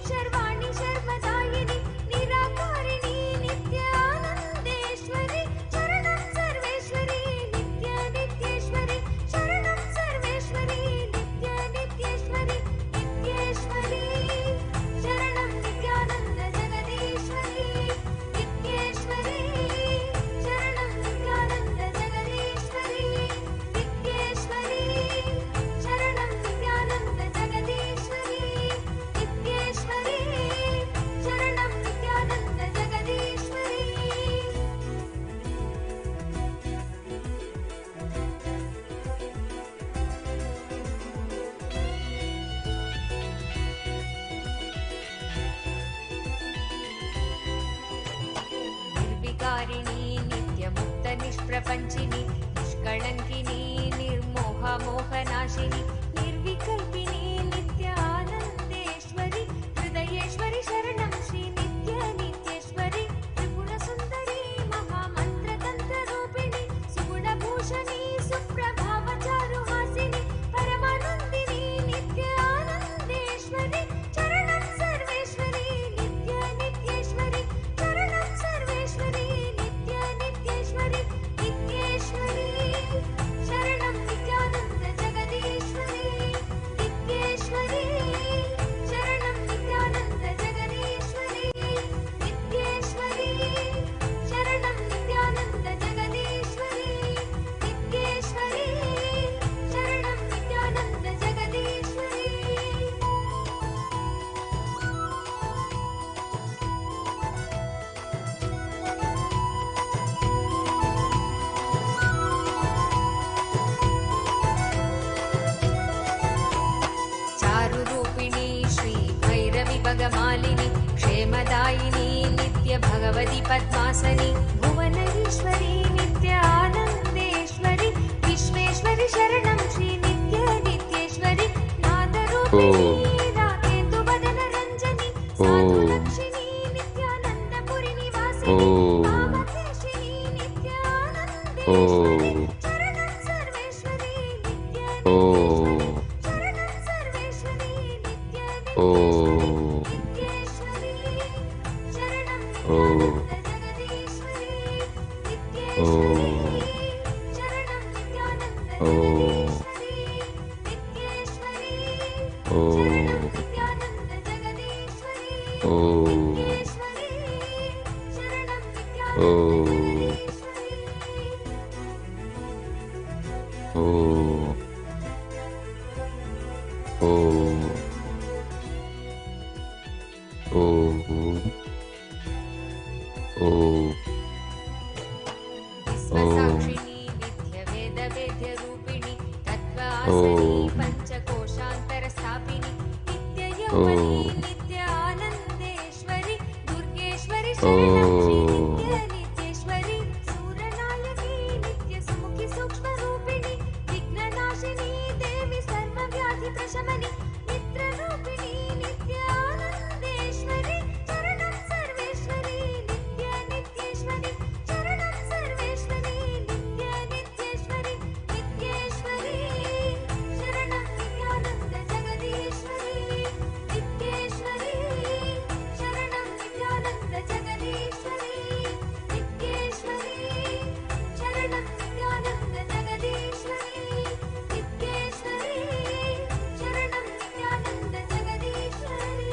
शर्वाणि शर्वदायिनि निराकारिणि नित्यानन्देश्वरि शरणं सर्वेश्वरि नित्यनित्येश्वरि शरणं सर्वेश्वरि नित्यनित्येश्वरि नित्येश्वरि शरणं नित्यानन्द जगदीश्वरि नित्येश्वरि शरणं नित्यानन्द जगदीश्वरि नित्येश्वरि शरणं नित्यानन्द जगदीश्वरि नित्येश्वरि शरणं नित्यानन्द जगदीश्वरि निर्विकारिणी नित्यमुक्तनिष्प्रपञ्चिनि निष्कळङ्किनी निर्मोहमोहनाशिनि निर्विकल्पिनी नित्यानन्देश्वरि हृदयेश्वरि शरणं श्री नित्यनित्येश्वरि त्रिपुरसुन्दरी महामन्त्रतन्त्ररूपिणि सुगुणभूषणी सुप्रभावचारुहासिनि परमानन्दिनी नित्यानन्देश्वरि शरणं सर्वेश्वरि नित्यनित्येश्वरि शरणं सर्वेश्वरि नित्यनित्येश्वरि नित्येश्वरि शरणं नित्यानन्द जगदीश्वरि नित्येश्वरि शरणं नित्यानन्द जगदीश्वरि नित्येश्वरि शरणं नित्यानन्द जगदीश्वरि नित्येश्वरि शरणं नित्यानन्द जगदीश्वरि चारुरूपिणी श्री भैरवि भगमालिनि क्षेमदायिनी नित्य भगवति पद्मासनि भुवनेश्वरी नित्यानन्देश्वरि विश्वेश्वरि शरणं श्री नित्यनित्येश्वरि नादरूपिणी राकेन्दुवदनरञ्जनि साधुलक्षिणी नित्यानन्दपुरि निवासिनि कामकेशिनी नित्यानन्देश्वरि शरणं सर्वेश्वरि नित्यनित्येश्वरि शरणं सर्वेश्वरि नित्यनित्येश्वरि नित्येश्वरि शरणं नित्यानन्द जगदीश्वरि नित्येश्वरि शरणं नित्यानन्द जगदीश्वरि नित्येश्वरि शरणं नित्यानन्द जगदीश्वरि नित्येश्वरि शरणं नित्यानन्द विश्वसाक्षिणी नित्यवेदवेद्यरूपिणि तत्त्वासनी पञ्चकोशान्तरस्थापिनि नित्ययौवनी नित्यानन्देश्वरि दुर्गेश्वरि शरणं श्री नित्यनित्येश्वरि सूरनायकी नित्यसुमुखि सूक्ष्मरूपिणि विघ्ननाशिनी देवि सर्वव्याधिप्रशमनि मित्ररूपिणी नित्यानन्देश्वरि शरणं सर्वेश्वरि नित्यनित्येश्वरि शरणं सर्वेश्वरि नित्यनित्येश्वरि नित्येश्वरि शरणं नित्यानन्द जगदीश्वरि नित्येश्वरि शरणं नित्यानन्द जगदीश्वरि नित्येश्वरि शरणं नित्यानन्द जगदीश्वरि नित्येश्वरि शरणं नित्यानन्द जगदीश्वरि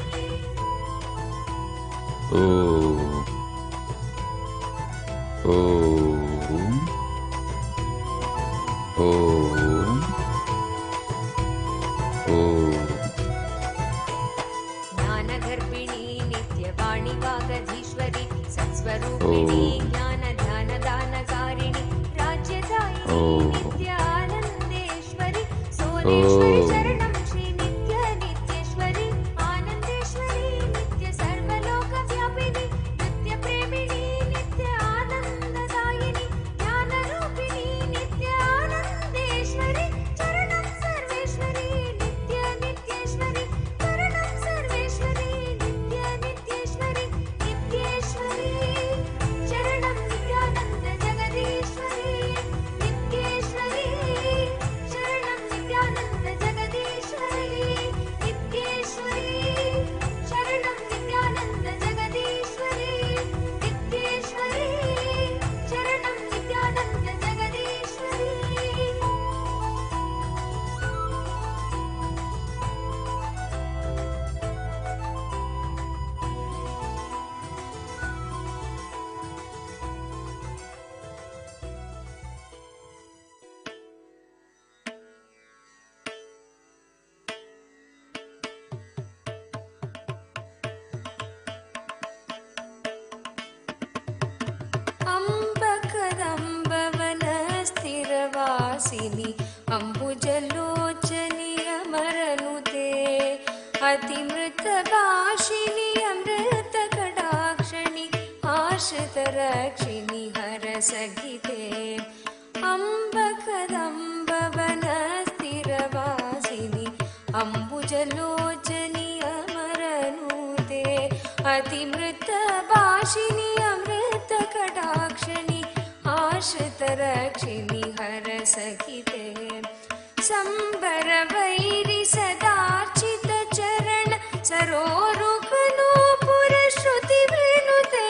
ज्ञानगर्भिणी नित्यवाणी वागधीश्वरि सत्स्वरूपिणी ज्ञानध्यानदानकारिणि राज्यदायिनी नित्यानन्देश्वरि सोनेश्वरि शरणं श्री नित्यनित्येश्वरि आनन्देश्वरि नित्य सर्वलोकव्यापिनि नित्यप्रेमिणि नित्यानन्ददायिनि ज्ञानरूपिणि नित्यानन्देश्वरि शरणं सर्वेश्वरि नित्यनित्येश्वरि अतिमृतभाषिणि अमृतकटाक्षिणि आश्रितरक्षिणि हरसहिते अम्बकदम्बवनस्थिरवासिनि अम्बुजलोचनि अमरनूते अतिमृतभाषिणि अमृतकटाक्षिणि आश्रितरक्षिणि हरसहिते संबरवैरि सदार्चितचरण सरोरुहनूपुरश्रुतिविनुते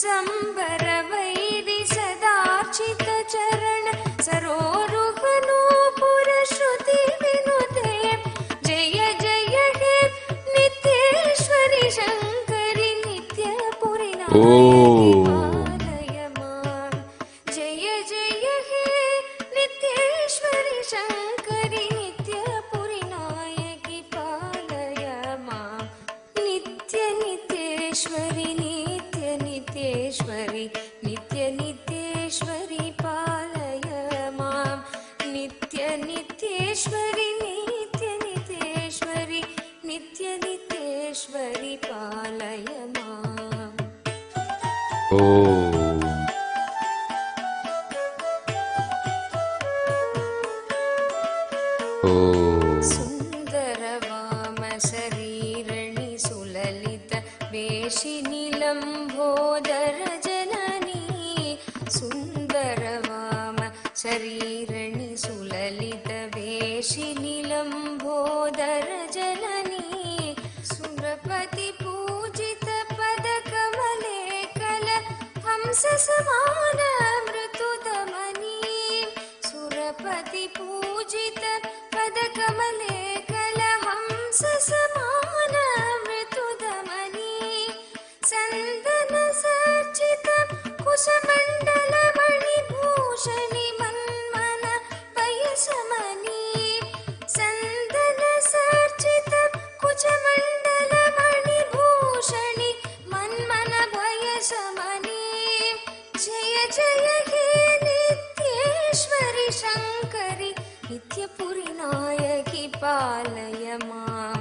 संबरवैरि सदार्चितचरण सरोरुहनूपुरश्रुतिविनुते जय जय हे नित्येश्वरि शङ्करि नित्यपुरि पालय मां जय जय हे नित्येश्वरि शङ्करि नित्यपुरि नायकि पालय मां नित्य नित्येश्वरि नित्य नित्येश्वरि नित्य नित्येश्वरि पालय मां नित्य नित्येश्वरि नित्य नित्येश्वरि नित्य नित्येश्वरि पालय मां सुन्दरवाम शरीरणि सुललित वेशिनि लम्बोदर जननी सुन्दरवाम शरीरणि सुललित वेशिनि लम्बोदर जननी सुरपति पूजित पदकमले कल हंस समान मृतुदमनी सुरपति पूजित पदकमले कलहंस समान मृतुदमनी सन्दन सर्चित कुशमण्डल मणिभूषणि मन्मन पयसमनी सन्दन सर्चित कुशमण्डल मणिभूषणि मन्मन भयसमनी जय जय हे नित्येश्वरि शङ्करि नित्यपुरि नायकि पालय मां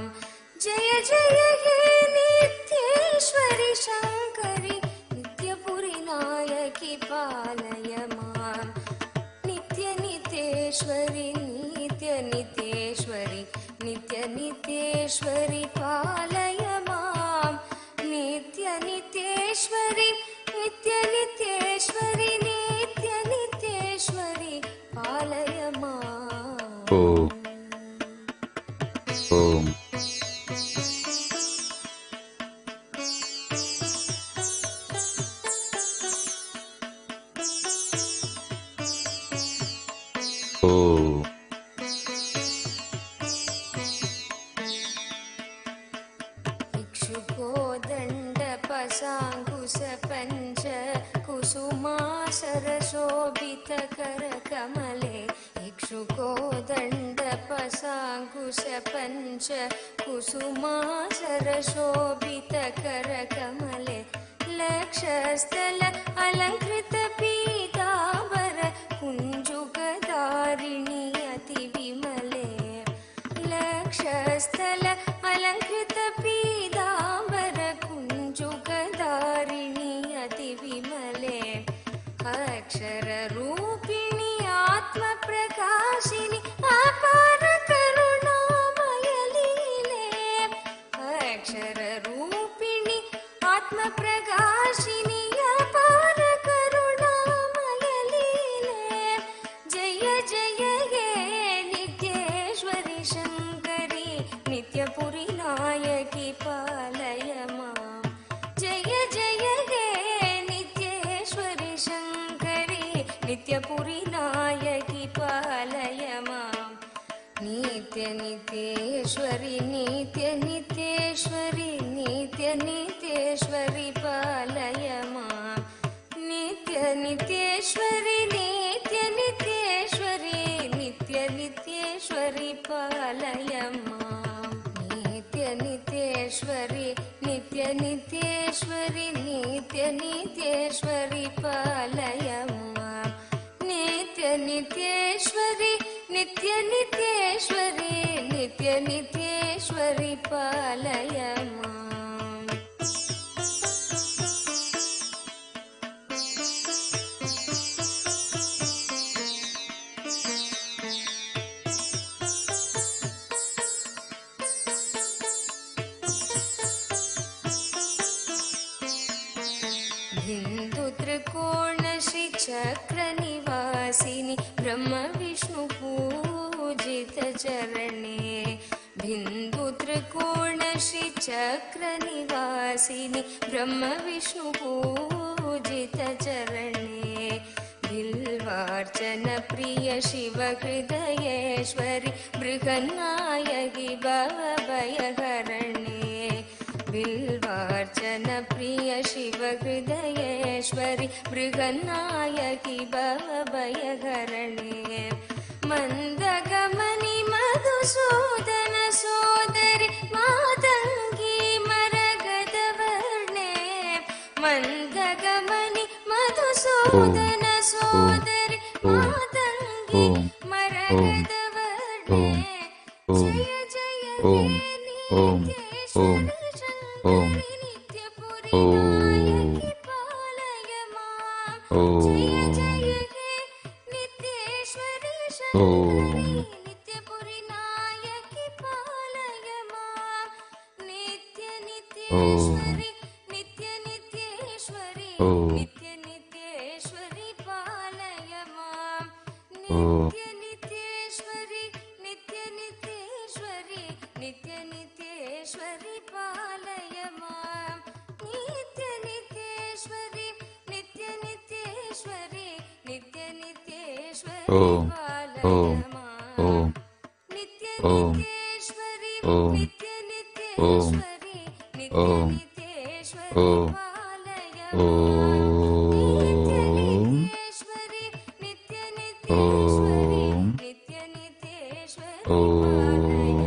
जय जय हे नित्येश्वरि शङ्करि नित्यपुरि नायकि पालय मां नित्य नित्येश्वरि नित्य नित्येश्वरि नित्य नित्येश्वरि पालय मां नित्य नित्येश्वरि नित्य नित्येश्वरि नित्य नित्येश्वरि पालय मां Om. Om. Om. इक्षुकोदण्डपशाङ्कुश पञ्च कुसुमासरशोभितकरकमले इक्षुकोदण्डपशाङ्कुश पञ्च कुसुमासरशोभितकरकमले लक्षस्थल अलङ्कृत पीताम्बर कुञ्जुगदारिणि अतिविमले लक्षस्थल अलङ्कृत पीताम्बर कुञ्जुगदारिणि अतिविमले अक्षररूपिणि आत्मप्रकाशिनि अपार करुणामयलीले अक्षररूपिणि आत्मप्रकाशिनि अपार करुणामयलीले जय जय हे नित्येश्वरि शङ्करि नित्यपुरि नायकि पालय मां जय जय हे नित्येश्वरि शङ्करि नित्यपुरि नायकि पालय मां नित्य नित्येश्वरि नित्य नित्येश्वरि नित्य नित्येश्वरि पालय मां नित्य नित्येश्वरि नित्य नित्येश्वरि नित्य नित्येश्वरि पालय मां नित्य नित्येश्वरि नित्य नित्येश्वरि नित्य नित्येश्वरि पालय मां नित्य नित्येश्वरि नित्य नित्येश्वरि नित्य नित्येश्वरि नित्यनित्यश्वरि पालय माम् बिन्दुत्रिकोण श्रीचक्रनिवासिनि ब्रह्म विष्णु पूजित चरणे बिन्दुत्रिकोण श्रीचक्रनिवासिनि ब्रह्म विष्णु पूजित चरणे बिल्वार्चन प्रिय शिव हृदयेश्वरि बृहन्नायकि भवभयहरणे बिल्वार्चन प्रिय शिव हृदयेश्वरि बृहन्नायकि भवभयहरणे मन्दगमनि मधुसूदन सोदरि मातङ्गी मरगदवर्णे मन्दगमनि मधुसूदन सोदरि मातङ्गी मरगदवर्णे जय जय हे नित्येश्वरि शङ्करि नित्यपुरि नायकि पालय माम् जय जय हे नित्येश्वरि शङ्करि नित्यपुरि नायकि पालय माम् नित्य नित्येश्वरि नित्य नित्येश्वरि नित्य नित्येश्वरि पालय माम् नित्य नित्येश्वरि नित्य नित्येश्वरि नित्य नित्येश्वरि पालय माम् नित्य नित्येश्वरि नित्य नित्येश्वरि नित्य नित्येश्वरि पालय माम् नित्य नित्येश्वरि नित्य नित्येश्वरि नित्य नित्येश्वरि पालय माम् नित्य नित्येश्वरि नित्य नित्येश्वरि पालय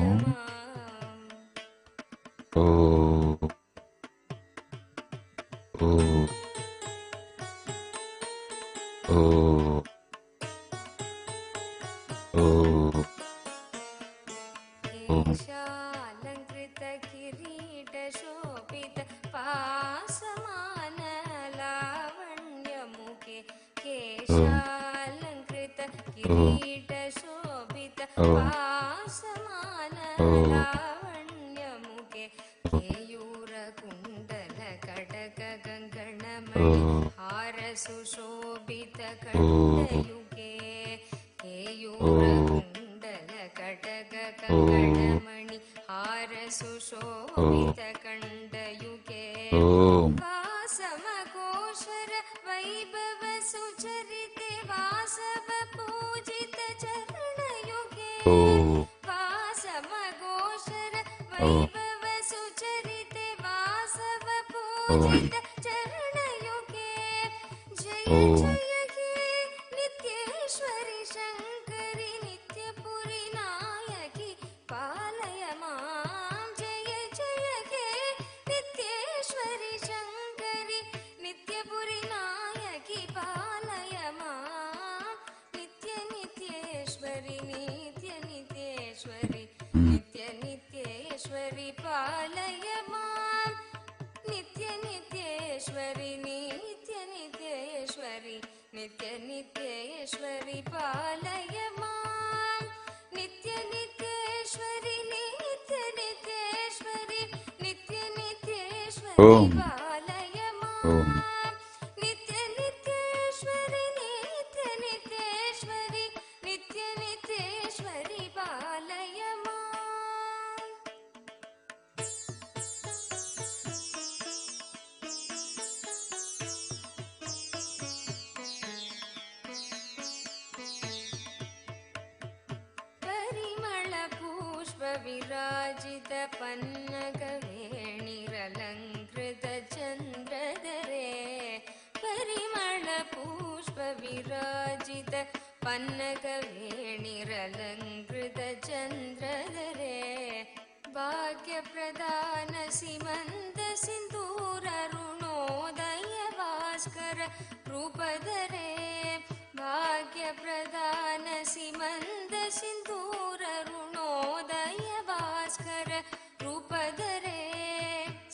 केशालङ्कृत किरीट शोभित पासमान लावण्यमुखे केशालङ्कृत किरीट शोभित पासमान लावण्यमुखे केयूरकुण्डल कडक गङ्गणमणि हार सुशोभित कण्डयुगे केयूरकुण्डल कडक गङ्गणमणि हार सुशोभित कण्डयुगे वासमघोषर वैभव सुचरिते वासव पूजित चरणयुगे वासमघोषर वैभव सुचरिते वासव पूजित चरणयुगे जय जय हे नित्येश्वरि शङ्करि नित्यपुरि नायकि पालय माम् जय जय हे नित्येश्वरि शङ्करि नित्यपुरि नायकि पालय माम् नित्य नित्येश्वरि नित्य नित्येश्वरि नित्य नित्येश्वरि पालय माम् नित्य नित्येश्वरि नित्य नित्येश्वरि नित्य नित्येश्वरि पालय माम् नित्य नित्येश्वरि नित्य नित्येश्वरि नित्य नित्येश्वरि पालय माम् नित्य नित्येश्वरि नित्य नित्येश्वरि नित्य नित्येश्वरि पालय माम् परिमळ पुष्प विराजित पन्नग वेणिरलङ्कृत चन्द्रधरे परिमळ पुष्प विराजित पन्नग वेणिरलङ्कृत चन्द्रधरे भाग्यप्रदान सीमन्त सिन्दूर अरुणोदय भास्कर रूपधरे भाग्यप्रदान सीमन्त सिन्दूर Arunoday Bhaskar padare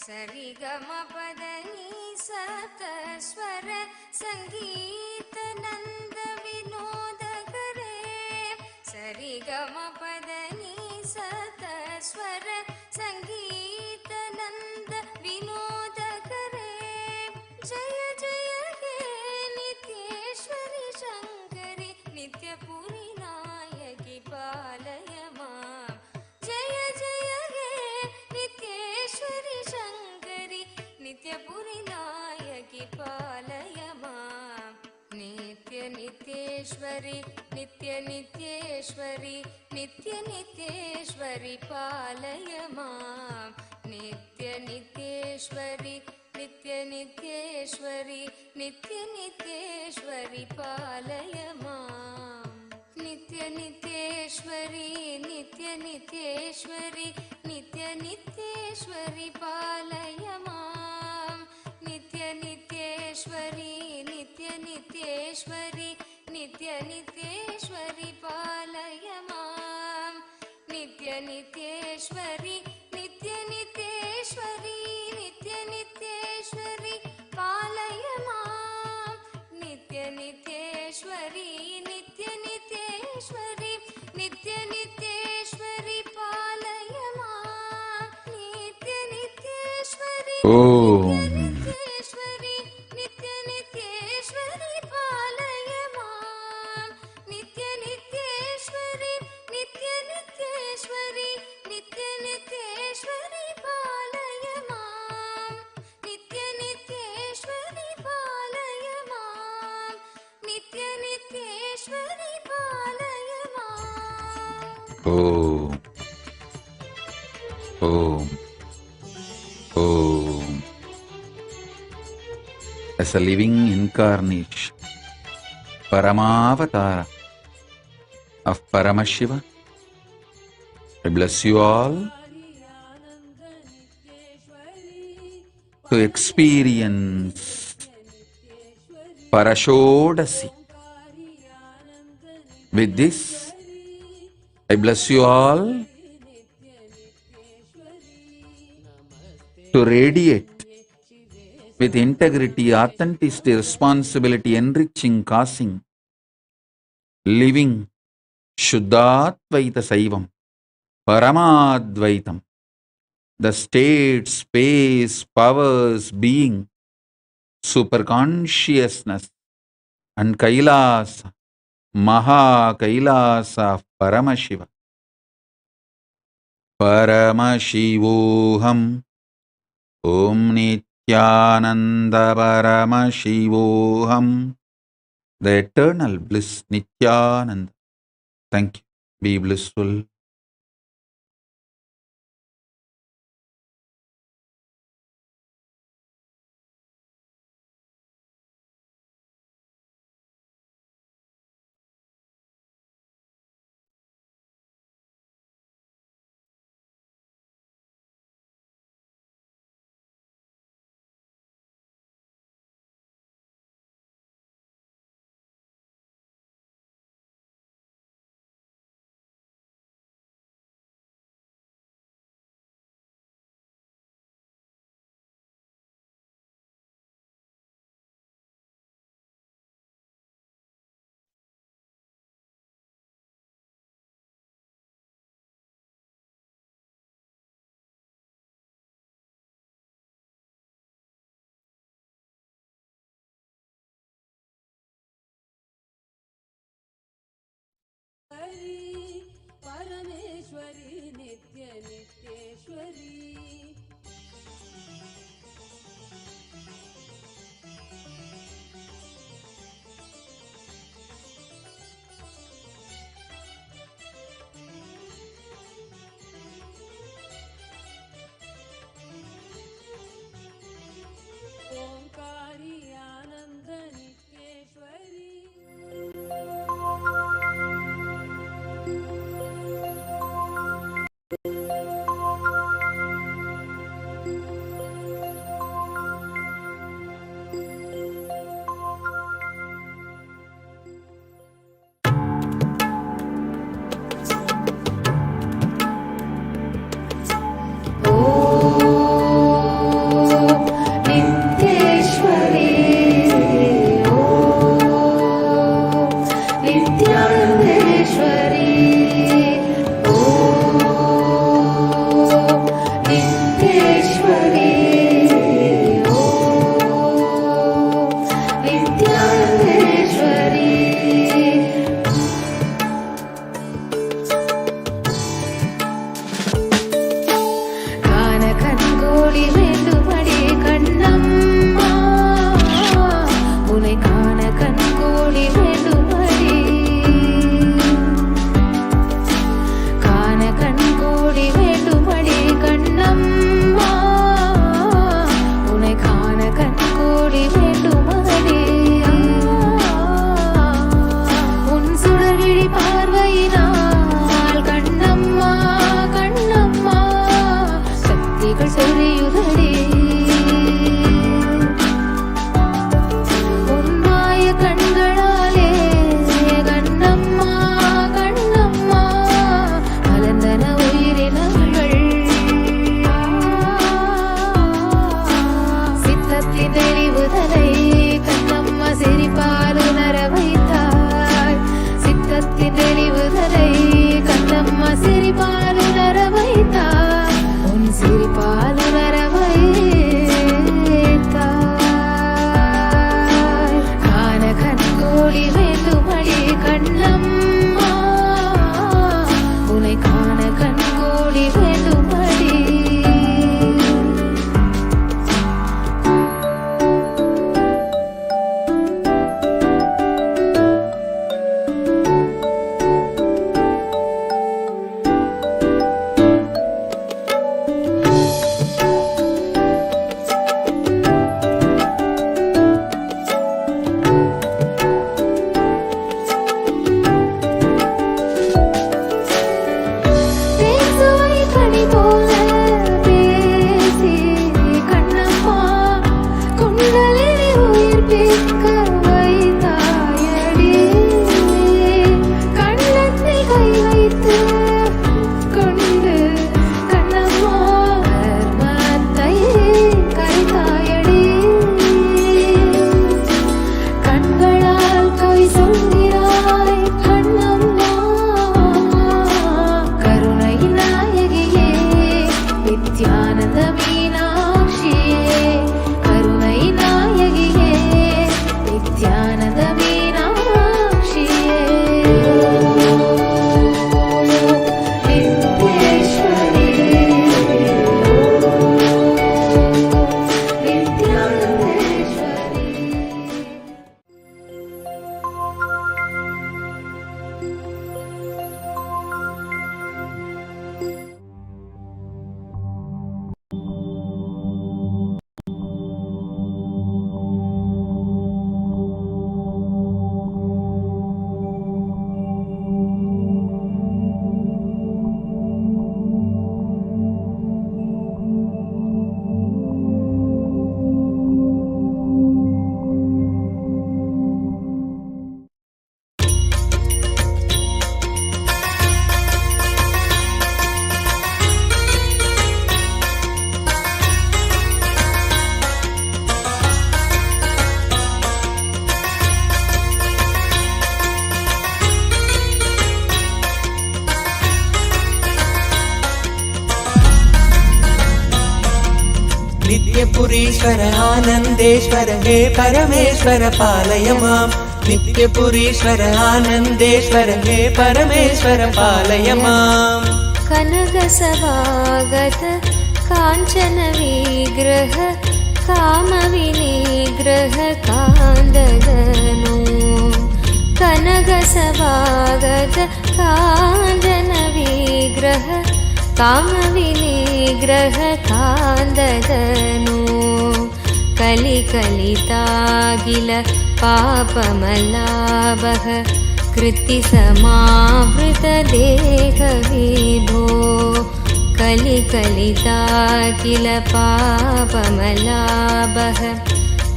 sari gama padani sata swara sangeeta nanda vinoda kare sari gama padani sata swara sangeeta nanda vinoda kare jaya jaya he nityeshwari shankari nityapuri nayaki palaya maam jaya jaya he nityeshwari shankari nityapuri nayaki palaya maam nitya nityeshwari nitya nityeshwari nitya nityeshwari palaya maam nitya nityeshwari nitya nityeshwari nitya nityeshwari palaya maam nitya nityeshwari nitya nityeshwari nitya nityeshwari palaya maam nitya nityeshwari nitya nityeshwari nitya nityeshwari palaya maam nitya nityeshwari nitya nityeshwari nitya nityeshwari palaya maam nitya nityeshwari nitya nityeshwari nitya nityeshwari palaya maam nitya nityeshwari Om. nityeshwari nitya nityeshwari palaya maam nitya nityeshwari nitya nityeshwari nitya nityeshwari palaya maam nitya nityeshwari palaya maam nitya nityeshwari palaya maam Om. Om. Om. As a living incarnation, Paramavatara of Paramashiva, I bless you all to experience Parashodashi. With this, I bless you all to radiate with integrity, authenticity, responsibility, enriching, causing, living Shuddhatvaita Saivam, Paramadvaitam, the state, space, powers, being, superconsciousness, and Kailasa, Maha Kailasa of Paramashiva. Paramashivoham Om Nithyananda Paramashivoham, the eternal bliss Nithyananda. Thank you. Be blissful. Parameshwari Nitya Nityeshwari Omkari. மழைகள் சொரியுதடி உன்மாய கண்களாலே Kannamma Kannamma மலர்ந்தன உயிரினங்கள் சித்தத்தின் தெளிவுதலை கண்ணம்மா சிரிப்பால் உணர வைத்தாய் சித்தத்தின் தெளிவுதலை கண்ணம்மா சிரிப்பால் உணர வைத்தாய் உன் சிரிப்பால் உணர வைத்தாய் காண கண்கோடி வேண்டுமடி கண்ணம்மா உன்னை காண கண்கோடி வேண்டுமடி பேசுவை கனி போல பேசி கண்ணம்மா குண்டலினி உயிர்ப்பிக்க வைத்தாயடி கண்ணத்தை கை வைத்து கொண்டு கண்ணம்மா கர்மத்தை கரைத்தாயடி கண்களால் கவி சொல்கிறாய் கண்ணம்மா கருணை நாயகியே நித்யானந்த மீனாட்சியே கருணை நாயகியே நித்யானந்த மீனாட்சியே நித்யேஸ்வரி நித்யானந்தேஸ்வரி नित्यपुरीश्वर आनन्देश्वर हे परमेश्वर पालय माम् नित्यपुरीश्वर आनन्देश्वर हे परमेश्वर पालय माम् कनकसभागत काञ्चन विग्रह कामविनिग्रह कान्ददनो कनकसभागत काञ्चन विग्रह कामविनिग्रह कान्ददनो कलिकलितागिल पापमलाभः कृत्तिसमावृतदेहविभो कलिकलितागिल पापमलाभः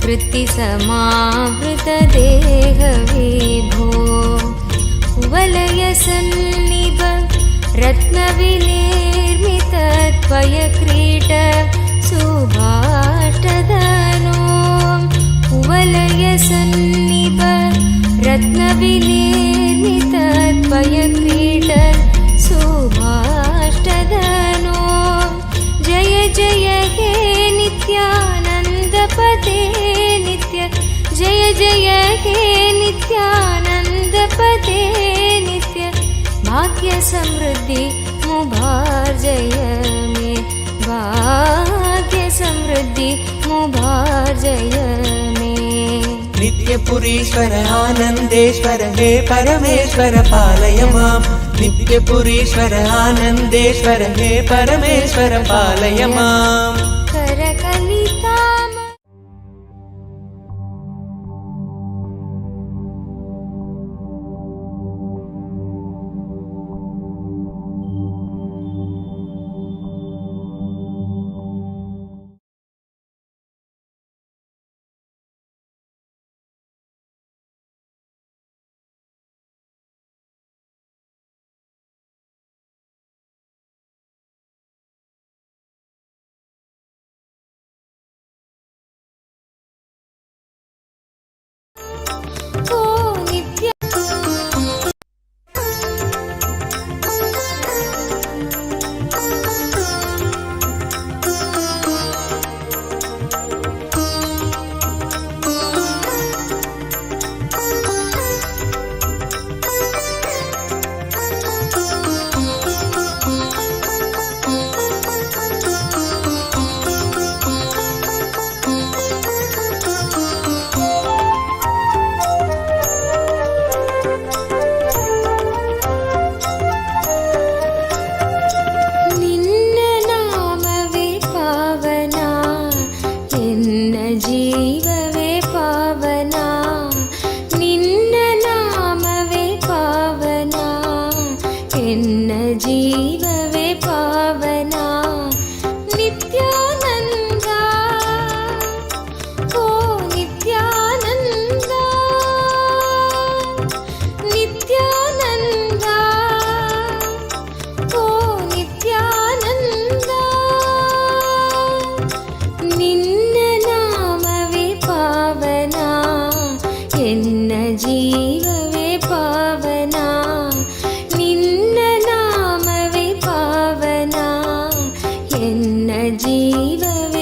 कृत्तिसमावृतदेहविभो कुवलयसन्निभ रत्नविनिर्मितत्वयक्रीट सुभाष्टधनो कुवलयसन्निभ रत्नविनिर्मितत्वयक्रीट सुभाष्टधनो जय जय हे नित्यानन्दपते नित्य जय जय हे नित्यानन्दपते नित्य भाग्य समृद्धि मुभार्जय मे भाग्य समृद्धि मुभार्जय मे नित्यपुरीश्वर आनन्देश्वर हे परमेश्वर पालय माम् नित्यपुरीश्वर आनन्देश्वर हे परमेश्वर पालय माम् करकलिताम जीव